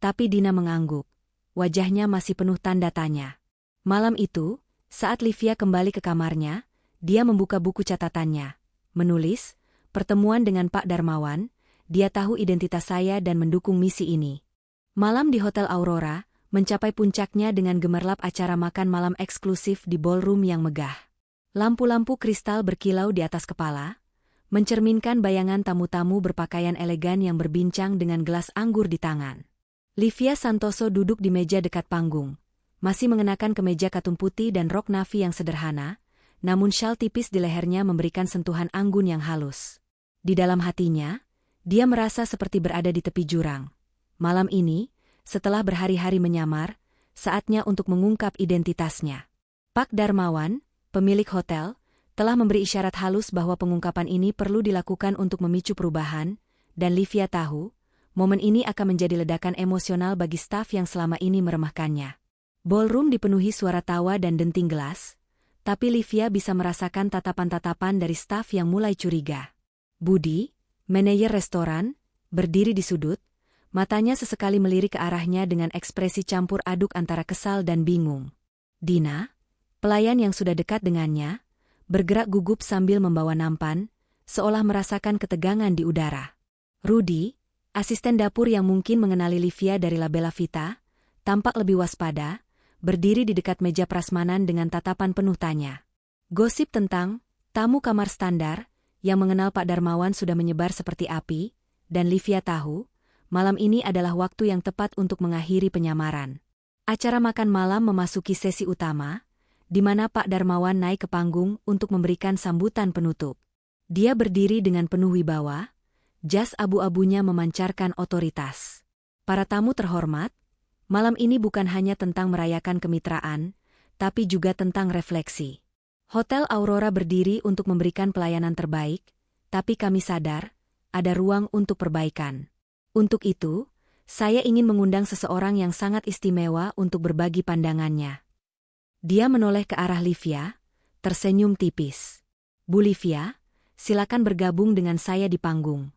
tapi Dina mengangguk. Wajahnya masih penuh tanda tanya. Malam itu, saat Livia kembali ke kamarnya, dia membuka buku catatannya. Menulis, pertemuan dengan Pak Darmawan, dia tahu identitas saya dan mendukung misi ini. Malam di Hotel Aurora, mencapai puncaknya dengan gemerlap acara makan malam eksklusif di ballroom yang megah. Lampu-lampu kristal berkilau di atas kepala, mencerminkan bayangan tamu-tamu berpakaian elegan yang berbincang dengan gelas anggur di tangan. Livia Santoso duduk di meja dekat panggung, masih mengenakan kemeja katun putih dan rok navy yang sederhana, namun syal tipis di lehernya memberikan sentuhan anggun yang halus. Di dalam hatinya, dia merasa seperti berada di tepi jurang. Malam ini, setelah berhari-hari menyamar, saatnya untuk mengungkap identitasnya. Pak Darmawan, pemilik hotel, telah memberi isyarat halus bahwa pengungkapan ini perlu dilakukan untuk memicu perubahan, dan Livia tahu, momen ini akan menjadi ledakan emosional bagi staf yang selama ini meremehkannya. Ballroom dipenuhi suara tawa dan denting gelas, tapi Livia bisa merasakan tatapan-tatapan dari staf yang mulai curiga. Budi, manajer restoran, berdiri di sudut, matanya sesekali melirik ke arahnya dengan ekspresi campur aduk antara kesal dan bingung. Dina, pelayan yang sudah dekat dengannya, bergerak gugup sambil membawa nampan, seolah merasakan ketegangan di udara. Rudy, asisten dapur yang mungkin mengenali Livia dari La Bella Vita, tampak lebih waspada, berdiri di dekat meja prasmanan dengan tatapan penuh tanya. Gosip tentang tamu kamar standar yang mengenal Pak Darmawan sudah menyebar seperti api, dan Livia tahu, malam ini adalah waktu yang tepat untuk mengakhiri penyamaran. Acara makan malam memasuki sesi utama, di mana Pak Darmawan naik ke panggung untuk memberikan sambutan penutup. Dia berdiri dengan penuh wibawa, jas abu-abunya memancarkan otoritas. Para tamu terhormat, malam ini bukan hanya tentang merayakan kemitraan, tapi juga tentang refleksi. Hotel Aurora berdiri untuk memberikan pelayanan terbaik, tapi kami sadar, ada ruang untuk perbaikan. Untuk itu, saya ingin mengundang seseorang yang sangat istimewa untuk berbagi pandangannya. Dia menoleh ke arah Livia, tersenyum tipis. Bu Livia, silakan bergabung dengan saya di panggung.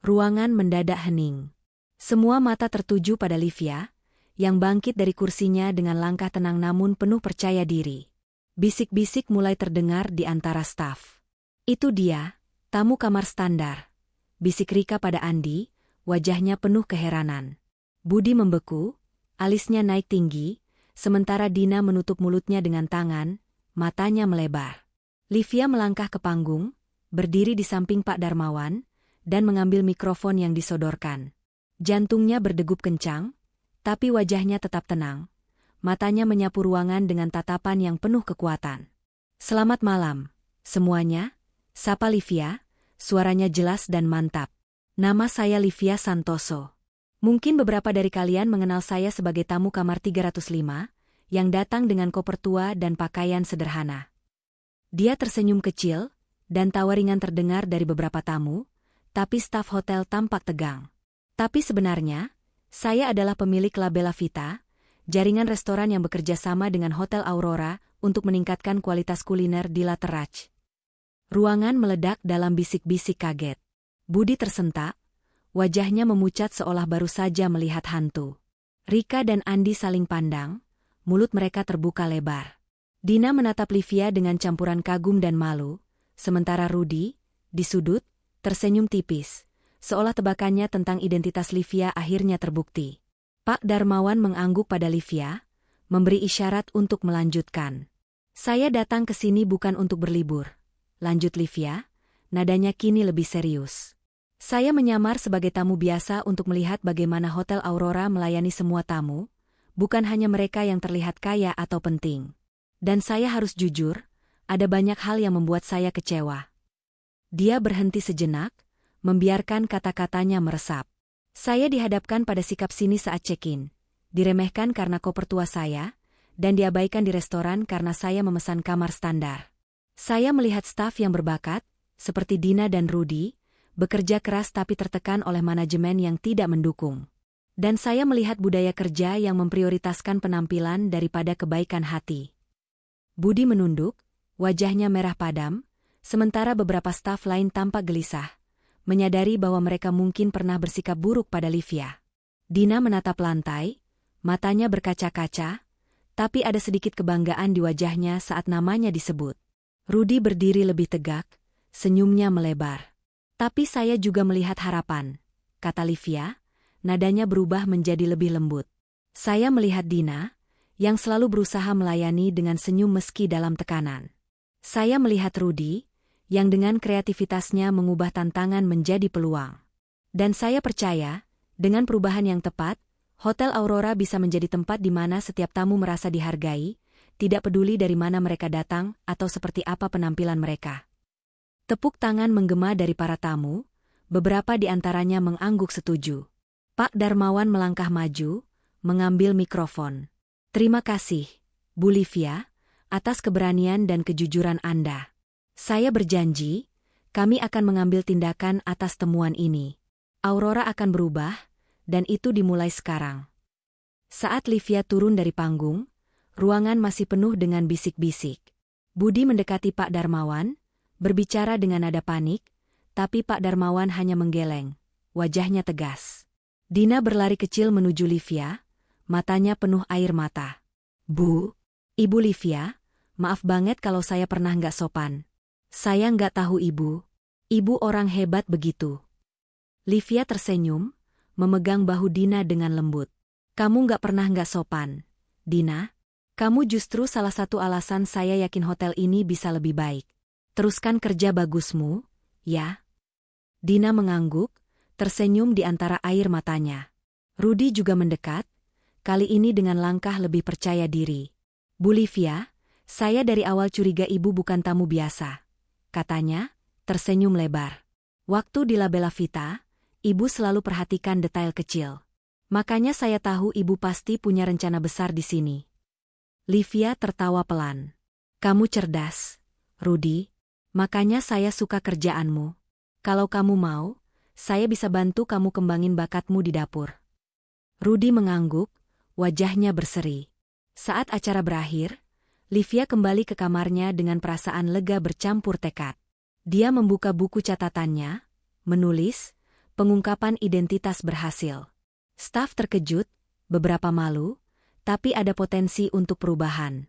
Ruangan mendadak hening. Semua mata tertuju pada Livia, yang bangkit dari kursinya dengan langkah tenang namun penuh percaya diri. Bisik-bisik mulai terdengar di antara staf. Itu dia, tamu kamar standar. Bisik Rika pada Andi, wajahnya penuh keheranan. Budi membeku, alisnya naik tinggi, sementara Dina menutup mulutnya dengan tangan, matanya melebar. Livia melangkah ke panggung, berdiri di samping Pak Darmawan, dan mengambil mikrofon yang disodorkan. Jantungnya berdegup kencang, tapi wajahnya tetap tenang. Matanya menyapu ruangan dengan tatapan yang penuh kekuatan. Selamat malam, semuanya, sapa Livia, suaranya jelas dan mantap. Nama saya Livia Santoso. Mungkin beberapa dari kalian mengenal saya sebagai tamu kamar 305, yang datang dengan koper tua dan pakaian sederhana. Dia tersenyum kecil, dan tawa ringan terdengar dari beberapa tamu, tapi staf hotel tampak tegang. Tapi sebenarnya, saya adalah pemilik La Bella Vita, jaringan restoran yang bekerja sama dengan Hotel Aurora untuk meningkatkan kualitas kuliner di La Terrace. Ruangan meledak dalam bisik-bisik kaget. Budi tersentak, wajahnya memucat seolah baru saja melihat hantu. Rika dan Andi saling pandang, mulut mereka terbuka lebar. Dina menatap Livia dengan campuran kagum dan malu, sementara Rudy, di sudut, tersenyum tipis, seolah tebakannya tentang identitas Livia akhirnya terbukti. Pak Darmawan mengangguk pada Livia, memberi isyarat untuk melanjutkan. Saya datang ke sini bukan untuk berlibur, lanjut Livia, nadanya kini lebih serius. Saya menyamar sebagai tamu biasa untuk melihat bagaimana Hotel Aurora melayani semua tamu, bukan hanya mereka yang terlihat kaya atau penting. Dan saya harus jujur, ada banyak hal yang membuat saya kecewa. Dia berhenti sejenak, membiarkan kata-katanya meresap. Saya dihadapkan pada sikap sinis saat check-in, diremehkan karena koper tua saya, dan diabaikan di restoran karena saya memesan kamar standar. Saya melihat staf yang berbakat, seperti Dina dan Rudy, bekerja keras tapi tertekan oleh manajemen yang tidak mendukung. Dan saya melihat budaya kerja yang memprioritaskan penampilan daripada kebaikan hati. Budi menunduk, wajahnya merah padam, sementara beberapa staf lain tampak gelisah, menyadari bahwa mereka mungkin pernah bersikap buruk pada Livia. Dina menatap lantai, matanya berkaca-kaca, tapi ada sedikit kebanggaan di wajahnya saat namanya disebut. Rudi berdiri lebih tegak, senyumnya melebar. Tapi saya juga melihat harapan, kata Livia, nadanya berubah menjadi lebih lembut. Saya melihat Dina, yang selalu berusaha melayani dengan senyum meski dalam tekanan. Saya melihat Rudi, yang dengan kreativitasnya mengubah tantangan menjadi peluang. Dan saya percaya, dengan perubahan yang tepat, Hotel Aurora bisa menjadi tempat di mana setiap tamu merasa dihargai, tidak peduli dari mana mereka datang atau seperti apa penampilan mereka. Tepuk tangan menggema dari para tamu, beberapa di antaranya mengangguk setuju. Pak Darmawan melangkah maju, mengambil mikrofon. Terima kasih, Bu Livia, atas keberanian dan kejujuran Anda. Saya berjanji, kami akan mengambil tindakan atas temuan ini. Aurora akan berubah, dan itu dimulai sekarang. Saat Livia turun dari panggung, ruangan masih penuh dengan bisik-bisik. Budi mendekati Pak Darmawan, berbicara dengan nada panik, tapi Pak Darmawan hanya menggeleng, wajahnya tegas. Dina berlari kecil menuju Livia, matanya penuh air mata. Bu, Ibu Livia, maaf banget kalau saya pernah nggak sopan. Saya nggak tahu Ibu. Ibu orang hebat begitu. Livia tersenyum, memegang bahu Dina dengan lembut. Kamu nggak pernah nggak sopan, Dina. Kamu justru salah satu alasan saya yakin hotel ini bisa lebih baik. Teruskan kerja bagusmu, ya. Dina mengangguk, tersenyum di antara air matanya. Rudi juga mendekat, kali ini dengan langkah lebih percaya diri. Bu Livia, saya dari awal curiga Ibu bukan tamu biasa, katanya, tersenyum lebar. Waktu di La Bella Vita, Ibu selalu perhatikan detail kecil. Makanya saya tahu Ibu pasti punya rencana besar di sini. Livia tertawa pelan. Kamu cerdas, Rudi. Makanya saya suka kerjaanmu. Kalau kamu mau, saya bisa bantu kamu kembangin bakatmu di dapur. Rudi mengangguk, wajahnya berseri. Saat acara berakhir, Livia kembali ke kamarnya dengan perasaan lega bercampur tekad. Dia membuka buku catatannya, menulis, pengungkapan identitas berhasil. Staf terkejut, beberapa malu, tapi ada potensi untuk perubahan.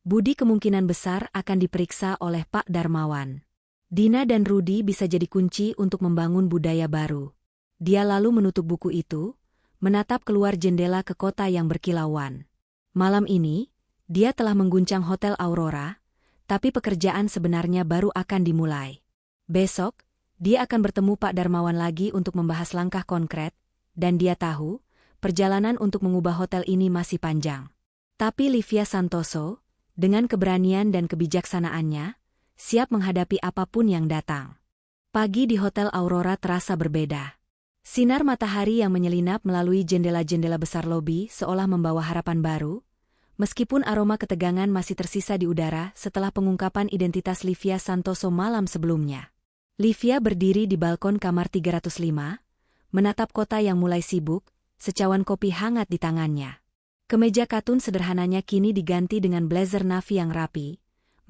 Budi kemungkinan besar akan diperiksa oleh Pak Darmawan. Dina dan Rudi bisa jadi kunci untuk membangun budaya baru. Dia lalu menutup buku itu, menatap keluar jendela ke kota yang berkilauan. Malam ini, dia telah mengguncang Hotel Aurora, tapi pekerjaan sebenarnya baru akan dimulai. Besok, dia akan bertemu Pak Darmawan lagi untuk membahas langkah konkret, dan dia tahu, perjalanan untuk mengubah hotel ini masih panjang. Tapi Livia Santoso, dengan keberanian dan kebijaksanaannya, siap menghadapi apapun yang datang. Pagi di Hotel Aurora terasa berbeda. Sinar matahari yang menyelinap melalui jendela-jendela besar lobi seolah membawa harapan baru, meskipun aroma ketegangan masih tersisa di udara setelah pengungkapan identitas Livia Santoso malam sebelumnya. Livia berdiri di balkon kamar 305, menatap kota yang mulai sibuk, secawan kopi hangat di tangannya. Kemeja katun sederhananya kini diganti dengan blazer navy yang rapi,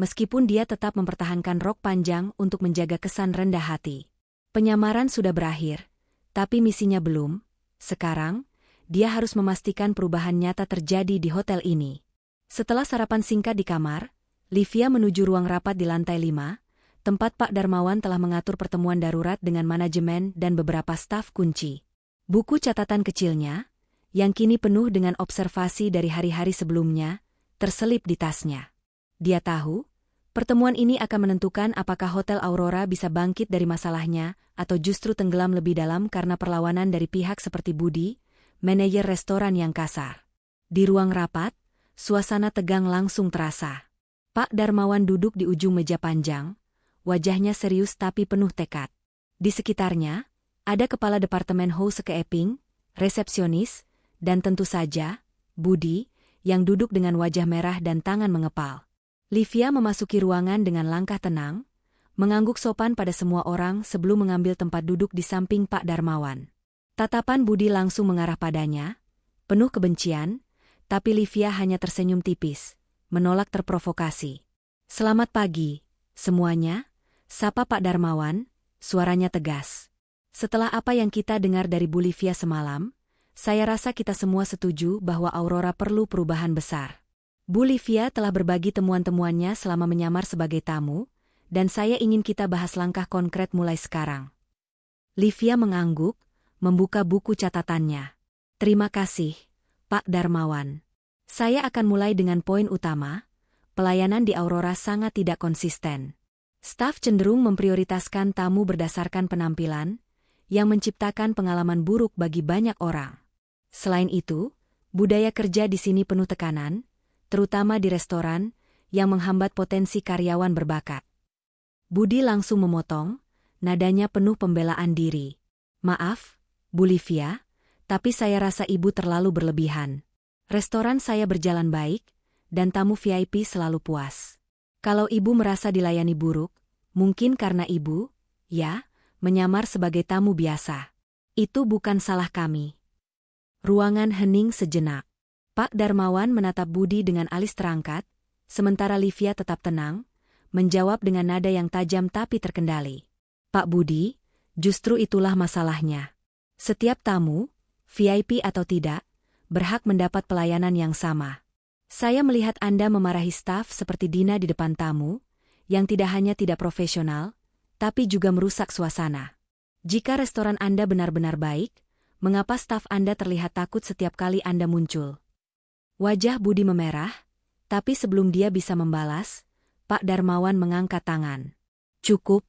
meskipun dia tetap mempertahankan rok panjang untuk menjaga kesan rendah hati. Penyamaran sudah berakhir, tapi misinya belum. Sekarang, dia harus memastikan perubahan nyata terjadi di hotel ini. Setelah sarapan singkat di kamar, Livia menuju ruang rapat di lantai 5, tempat Pak Darmawan telah mengatur pertemuan darurat dengan manajemen dan beberapa staf kunci. Buku catatan kecilnya, yang kini penuh dengan observasi dari hari-hari sebelumnya, terselip di tasnya. Dia tahu, pertemuan ini akan menentukan apakah Hotel Aurora bisa bangkit dari masalahnya atau justru tenggelam lebih dalam karena perlawanan dari pihak seperti Budi, manajer restoran yang kasar. Di ruang rapat, suasana tegang langsung terasa. Pak Darmawan duduk di ujung meja panjang, wajahnya serius tapi penuh tekad. Di sekitarnya, ada kepala departemen housekeeping, resepsionis, dan tentu saja, Budi, yang duduk dengan wajah merah dan tangan mengepal. Livia memasuki ruangan dengan langkah tenang, mengangguk sopan pada semua orang sebelum mengambil tempat duduk di samping Pak Darmawan. Tatapan Budi langsung mengarah padanya, penuh kebencian, tapi Livia hanya tersenyum tipis, menolak terprovokasi. "Selamat pagi, semuanya," sapa Pak Darmawan, suaranya tegas. "Setelah apa yang kita dengar dari Bu Livia semalam, saya rasa kita semua setuju bahwa Aurora perlu perubahan besar. Bu Livia telah berbagi temuan-temuannya selama menyamar sebagai tamu, dan saya ingin kita bahas langkah konkret mulai sekarang." Livia mengangguk, membuka buku catatannya. "Terima kasih, Pak Darmawan. Saya akan mulai dengan poin utama. Pelayanan di Aurora sangat tidak konsisten. Staf cenderung memprioritaskan tamu berdasarkan penampilan, yang menciptakan pengalaman buruk bagi banyak orang. Selain itu, budaya kerja di sini penuh tekanan, terutama di restoran, yang menghambat potensi karyawan berbakat." Budi langsung memotong, nadanya penuh pembelaan diri. "Maaf, Bu Livia, tapi saya rasa Ibu terlalu berlebihan. Restoran saya berjalan baik, dan tamu VIP selalu puas. Kalau Ibu merasa dilayani buruk, mungkin karena Ibu, ya, menyamar sebagai tamu biasa. Itu bukan salah kami." Ruangan hening sejenak. Pak Darmawan menatap Budi dengan alis terangkat, sementara Livia tetap tenang, menjawab dengan nada yang tajam tapi terkendali. "Pak Budi, justru itulah masalahnya. Setiap tamu, VIP atau tidak, berhak mendapat pelayanan yang sama. Saya melihat Anda memarahi staf seperti Dina di depan tamu, yang tidak hanya tidak profesional, tapi juga merusak suasana. Jika restoran Anda benar-benar baik, mengapa staf Anda terlihat takut setiap kali Anda muncul?" Wajah Budi memerah, tapi sebelum dia bisa membalas, Pak Darmawan mengangkat tangan. "Cukup,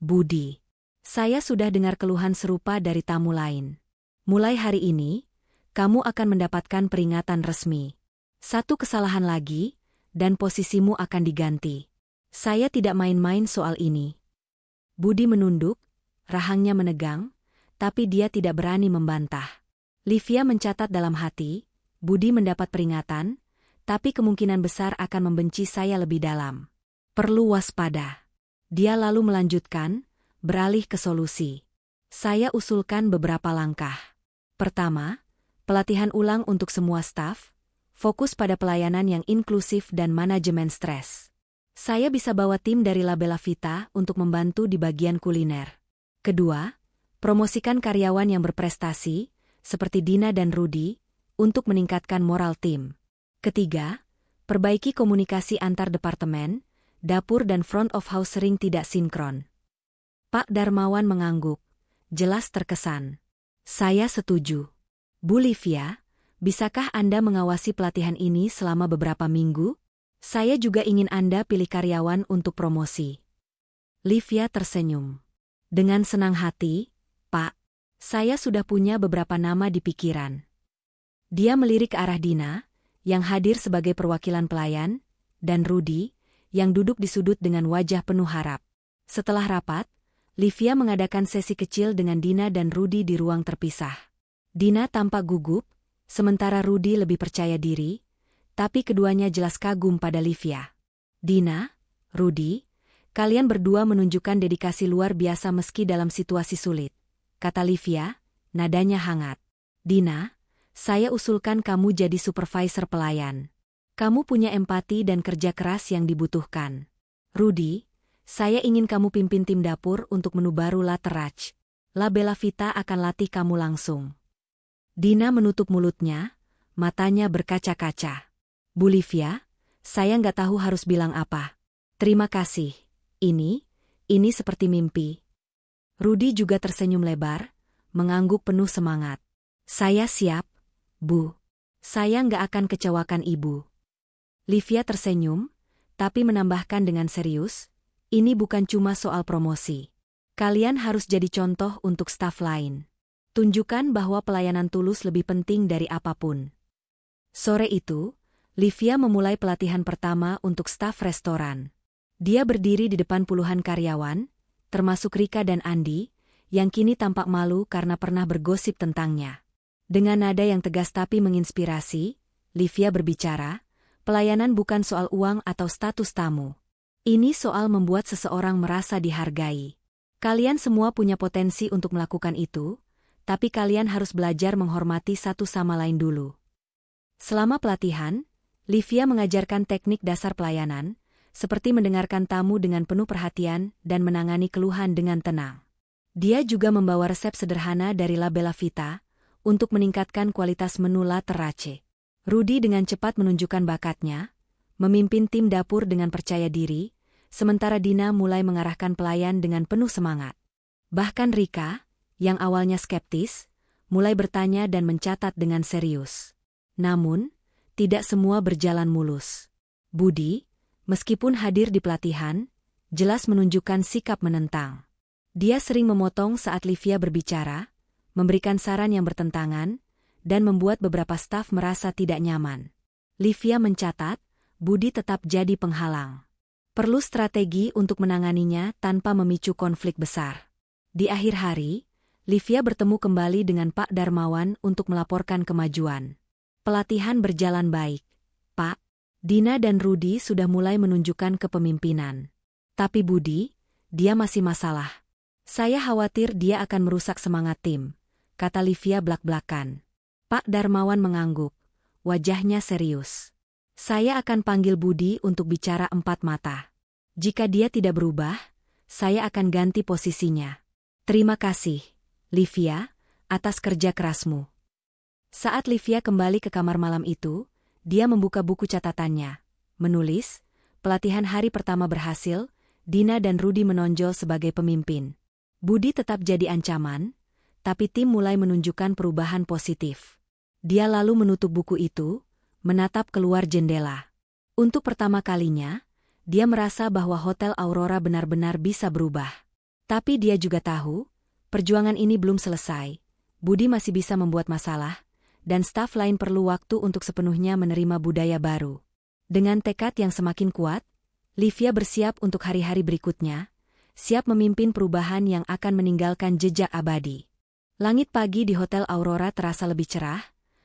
Budi. Saya sudah dengar keluhan serupa dari tamu lain. Mulai hari ini, kamu akan mendapatkan peringatan resmi. Satu kesalahan lagi, dan posisimu akan diganti. Saya tidak main-main soal ini." Budi menunduk, rahangnya menegang, tapi dia tidak berani membantah. Livia mencatat dalam hati, Budi mendapat peringatan, tapi kemungkinan besar akan membenci saya lebih dalam. Perlu waspada. Dia lalu melanjutkan, beralih ke solusi. "Saya usulkan beberapa langkah. Pertama, pelatihan ulang untuk semua staf, fokus pada pelayanan yang inklusif dan manajemen stres. Saya bisa bawa tim dari La Bella Vita untuk membantu di bagian kuliner. Kedua, promosikan karyawan yang berprestasi, seperti Dina dan Rudy, untuk meningkatkan moral tim. Ketiga, perbaiki komunikasi antar departemen, dapur dan front of house sering tidak sinkron." Pak Darmawan mengangguk, jelas terkesan. "Saya setuju. Bu Livia, bisakah Anda mengawasi pelatihan ini selama beberapa minggu? Saya juga ingin Anda pilih karyawan untuk promosi." Livia tersenyum. "Dengan senang hati, Pak. Saya sudah punya beberapa nama di pikiran." Dia melirik ke arah Dina, yang hadir sebagai perwakilan pelayan, dan Rudy, yang duduk di sudut dengan wajah penuh harap. Setelah rapat, Livia mengadakan sesi kecil dengan Dina dan Rudy di ruang terpisah. Dina tampak gugup, sementara Rudy lebih percaya diri, tapi keduanya jelas kagum pada Livia. "Dina, Rudy, kalian berdua menunjukkan dedikasi luar biasa meski dalam situasi sulit," kata Livia, nadanya hangat. "Dina, saya usulkan kamu jadi supervisor pelayan. Kamu punya empati dan kerja keras yang dibutuhkan. Rudy, saya ingin kamu pimpin tim dapur untuk menu baru La Terrace. La Bella Vita akan latih kamu langsung." Dina menutup mulutnya, matanya berkaca-kaca. "Bu Livia, saya nggak tahu harus bilang apa. Terima kasih. Ini seperti mimpi." Rudy juga tersenyum lebar, mengangguk penuh semangat. "Saya siap, Bu. Saya nggak akan kecewakan Ibu." Livia tersenyum, tapi menambahkan dengan serius, "Ini bukan cuma soal promosi. Kalian harus jadi contoh untuk staf lain. Tunjukkan bahwa pelayanan tulus lebih penting dari apapun." Sore itu, Livia memulai pelatihan pertama untuk staf restoran. Dia berdiri di depan puluhan karyawan, termasuk Rika dan Andi, yang kini tampak malu karena pernah bergosip tentangnya. Dengan nada yang tegas tapi menginspirasi, Livia berbicara, "Pelayanan bukan soal uang atau status tamu. Ini soal membuat seseorang merasa dihargai. Kalian semua punya potensi untuk melakukan itu, tapi kalian harus belajar menghormati satu sama lain dulu. Selama pelatihan, Livia mengajarkan teknik dasar pelayanan, seperti mendengarkan tamu dengan penuh perhatian dan menangani keluhan dengan tenang. Dia juga membawa resep sederhana dari La Bella Vita untuk meningkatkan kualitas menu La Terrace. Rudy dengan cepat menunjukkan bakatnya, memimpin tim dapur dengan percaya diri, sementara Dina mulai mengarahkan pelayan dengan penuh semangat. Bahkan Rika, yang awalnya skeptis, mulai bertanya dan mencatat dengan serius. Namun, tidak semua berjalan mulus. Budi, meskipun hadir di pelatihan, jelas menunjukkan sikap menentang. Dia sering memotong saat Livia berbicara, memberikan saran yang bertentangan, dan membuat beberapa staf merasa tidak nyaman. Livia mencatat, Budi tetap jadi penghalang. Perlu strategi untuk menanganinya tanpa memicu konflik besar. Di akhir hari, Livia bertemu kembali dengan Pak Darmawan untuk melaporkan kemajuan. Pelatihan berjalan baik, Pak. Dina dan Rudy sudah mulai menunjukkan kepemimpinan. Tapi Budi, dia masih masalah. Saya khawatir dia akan merusak semangat tim, kata Livia blak-blakan. Pak Darmawan mengangguk, wajahnya serius. Saya akan panggil Budi untuk bicara empat mata. Jika dia tidak berubah, saya akan ganti posisinya. Terima kasih, Livia, atas kerja kerasmu. Saat Livia kembali ke kamar malam itu, dia membuka buku catatannya. Menulis, pelatihan hari pertama berhasil, Dina dan Rudy menonjol sebagai pemimpin. Budi tetap jadi ancaman, tapi tim mulai menunjukkan perubahan positif. Dia lalu menutup buku itu, menatap keluar jendela. Untuk pertama kalinya, dia merasa bahwa Hotel Aurora benar-benar bisa berubah. Tapi dia juga tahu, perjuangan ini belum selesai. Budi masih bisa membuat masalah, dan staf lain perlu waktu untuk sepenuhnya menerima budaya baru. Dengan tekad yang semakin kuat, Livia bersiap untuk hari-hari berikutnya, siap memimpin perubahan yang akan meninggalkan jejak abadi. Langit pagi di Hotel Aurora terasa lebih cerah,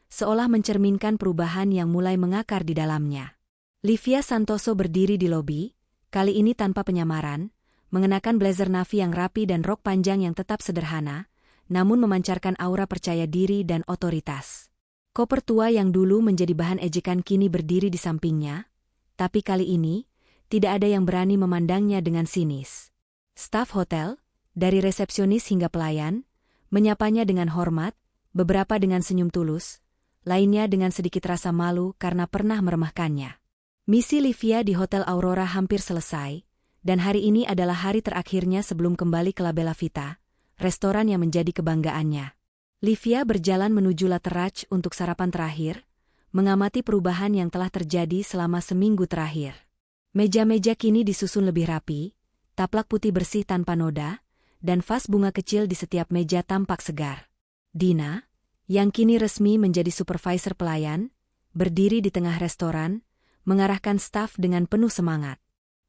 seolah mencerminkan perubahan yang mulai mengakar di dalamnya. Livia Santoso berdiri di lobi, kali ini tanpa penyamaran, mengenakan blazer navy yang rapi dan rok panjang yang tetap sederhana, namun memancarkan aura percaya diri dan otoritas. Koper tua yang dulu menjadi bahan ejekan kini berdiri di sampingnya, tapi kali ini, tidak ada yang berani memandangnya dengan sinis. Staf hotel, dari resepsionis hingga pelayan, menyapanya dengan hormat, beberapa dengan senyum tulus, lainnya dengan sedikit rasa malu karena pernah meremehkannya. Misi Livia di Hotel Aurora hampir selesai, dan hari ini adalah hari terakhirnya sebelum kembali ke La Bella Vita, restoran yang menjadi kebanggaannya. Livia berjalan menuju La Terrace untuk sarapan terakhir, mengamati perubahan yang telah terjadi selama seminggu terakhir. Meja-meja kini disusun lebih rapi, taplak putih bersih tanpa noda, dan vas bunga kecil di setiap meja tampak segar. Dina, yang kini resmi menjadi supervisor pelayan, berdiri di tengah restoran, mengarahkan staf dengan penuh semangat.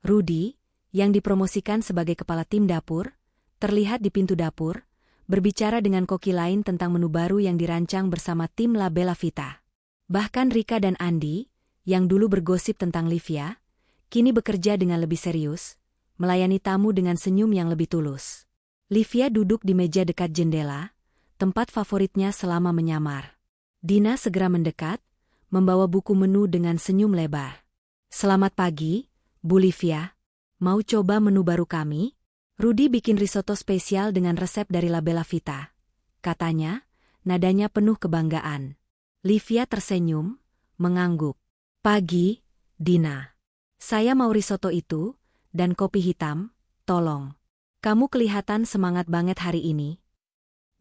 Rudy, yang dipromosikan sebagai kepala tim dapur, terlihat di pintu dapur, berbicara dengan koki lain tentang menu baru yang dirancang bersama tim La Bella Vita. Bahkan Rika dan Andi, yang dulu bergosip tentang Livia, kini bekerja dengan lebih serius, melayani tamu dengan senyum yang lebih tulus. Livia duduk di meja dekat jendela, tempat favoritnya selama menyamar. Dina segera mendekat, membawa buku menu dengan senyum lebar. Selamat pagi, Bu Livia. Mau coba menu baru kami? Rudy bikin risotto spesial dengan resep dari La Bella Vita. Katanya, nadanya penuh kebanggaan. Livia tersenyum, mengangguk. Pagi, Dina. Saya mau risotto itu, dan kopi hitam, tolong. Kamu kelihatan semangat banget hari ini.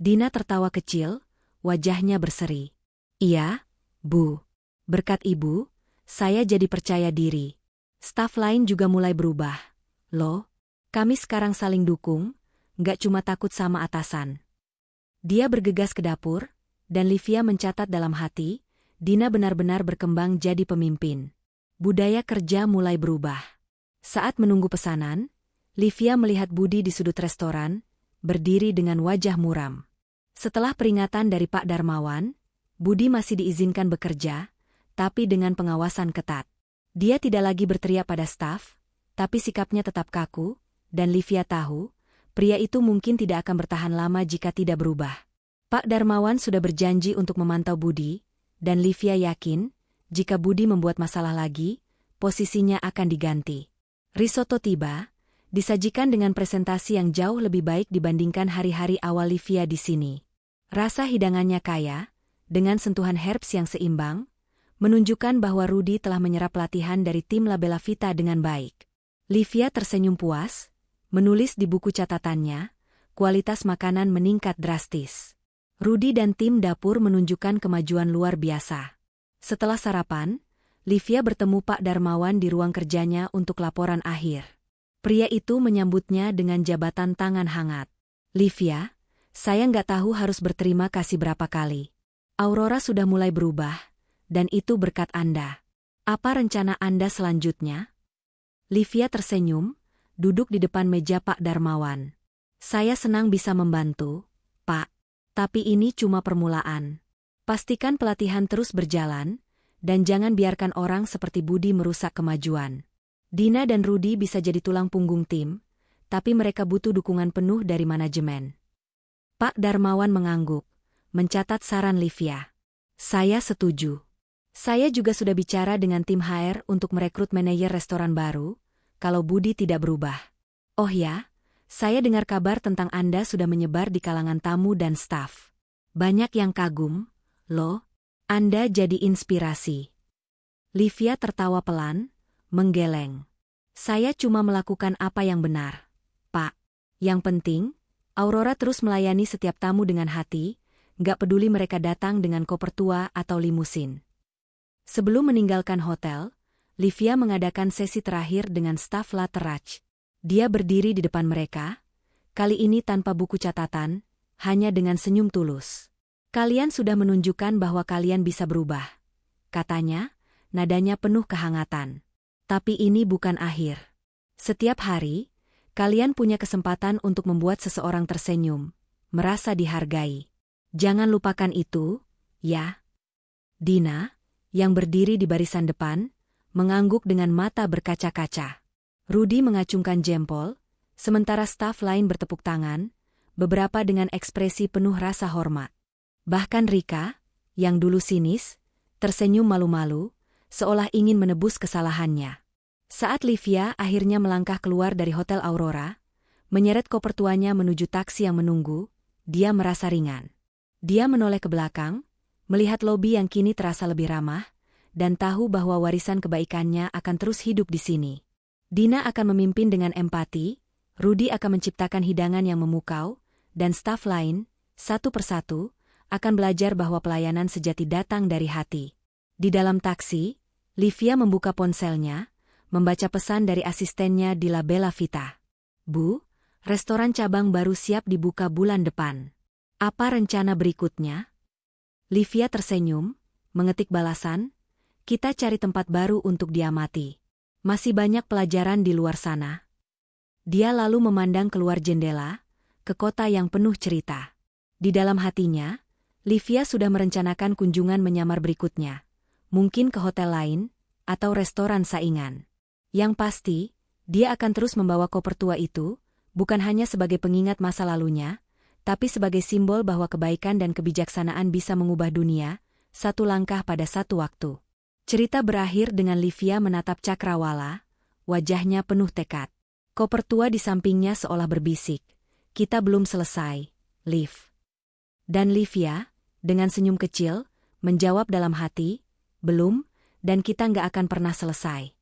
Dina tertawa kecil, wajahnya berseri. Iya, Bu. Berkat Ibu, saya jadi percaya diri. Staf lain juga mulai berubah. Loh, kami sekarang saling dukung, nggak cuma takut sama atasan. Dia bergegas ke dapur, dan Livia mencatat dalam hati, Dina benar-benar berkembang jadi pemimpin. Budaya kerja mulai berubah. Saat menunggu pesanan, Livia melihat Budi di sudut restoran, berdiri dengan wajah muram. Setelah peringatan dari Pak Darmawan, Budi masih diizinkan bekerja, tapi dengan pengawasan ketat. Dia tidak lagi berteriak pada staf, tapi sikapnya tetap kaku, dan Livia tahu, pria itu mungkin tidak akan bertahan lama jika tidak berubah. Pak Darmawan sudah berjanji untuk memantau Budi, dan Livia yakin, jika Budi membuat masalah lagi, posisinya akan diganti. Risotto tiba, disajikan dengan presentasi yang jauh lebih baik dibandingkan hari-hari awal Livia di sini. Rasa hidangannya kaya, dengan sentuhan herbs yang seimbang, menunjukkan bahwa Rudy telah menyerap latihan dari tim La Bella Vita dengan baik. Livia tersenyum puas, menulis di buku catatannya, kualitas makanan meningkat drastis. Rudy dan tim dapur menunjukkan kemajuan luar biasa. Setelah sarapan, Livia bertemu Pak Darmawan di ruang kerjanya untuk laporan akhir. Pria itu menyambutnya dengan jabatan tangan hangat. Livia, saya nggak tahu harus berterima kasih berapa kali. Aurora sudah mulai berubah, dan itu berkat Anda. Apa rencana Anda selanjutnya? Livia tersenyum, duduk di depan meja Pak Darmawan. Saya senang bisa membantu, Pak. Tapi ini cuma permulaan. Pastikan pelatihan terus berjalan, dan jangan biarkan orang seperti Budi merusak kemajuan. Dina dan Rudy bisa jadi tulang punggung tim, tapi mereka butuh dukungan penuh dari manajemen. Pak Darmawan mengangguk, mencatat saran Livia. Saya setuju. Saya juga sudah bicara dengan tim HR untuk merekrut manajer restoran baru, kalau Budi tidak berubah. Oh ya, saya dengar kabar tentang Anda sudah menyebar di kalangan tamu dan staf. Banyak yang kagum, loh. Anda jadi inspirasi. Livia tertawa pelan, menggeleng. Saya cuma melakukan apa yang benar, Pak. Yang penting, Aurora terus melayani setiap tamu dengan hati, nggak peduli mereka datang dengan koper tua atau limusin. Sebelum meninggalkan hotel, Livia mengadakan sesi terakhir dengan staf La Terrace. Dia berdiri di depan mereka, kali ini tanpa buku catatan, hanya dengan senyum tulus. Kalian sudah menunjukkan bahwa kalian bisa berubah, katanya, nadanya penuh kehangatan. Tapi ini bukan akhir. Setiap hari, kalian punya kesempatan untuk membuat seseorang tersenyum, merasa dihargai. Jangan lupakan itu, ya. Dina, yang berdiri di barisan depan, mengangguk dengan mata berkaca-kaca. Rudy mengacungkan jempol, sementara staf lain bertepuk tangan, beberapa dengan ekspresi penuh rasa hormat. Bahkan Rika, yang dulu sinis, tersenyum malu-malu, seolah ingin menebus kesalahannya. Saat Livia akhirnya melangkah keluar dari Hotel Aurora, menyeret koper tuanya menuju taksi yang menunggu, dia merasa ringan. Dia menoleh ke belakang, melihat lobi yang kini terasa lebih ramah, dan tahu bahwa warisan kebaikannya akan terus hidup di sini. Dina akan memimpin dengan empati, Rudy akan menciptakan hidangan yang memukau, dan staf lain, satu persatu, akan belajar bahwa pelayanan sejati datang dari hati. Di dalam taksi, Livia membuka ponselnya, membaca pesan dari asistennya di La Bella Vita. Bu, restoran cabang baru siap dibuka bulan depan. Apa rencana berikutnya? Livia tersenyum, mengetik balasan, kita cari tempat baru untuk diamati. Masih banyak pelajaran di luar sana. Dia lalu memandang keluar jendela, ke kota yang penuh cerita. Di dalam hatinya, Livia sudah merencanakan kunjungan menyamar berikutnya. Mungkin ke hotel lain, atau restoran saingan. Yang pasti, dia akan terus membawa koper tua itu, bukan hanya sebagai pengingat masa lalunya, tapi sebagai simbol bahwa kebaikan dan kebijaksanaan bisa mengubah dunia, satu langkah pada satu waktu. Cerita berakhir dengan Livia menatap Cakrawala, wajahnya penuh tekad. Koper tua di sampingnya seolah berbisik, kita belum selesai, Liv. Dan Livia, dengan senyum kecil, menjawab dalam hati, belum, dan kita nggak akan pernah selesai.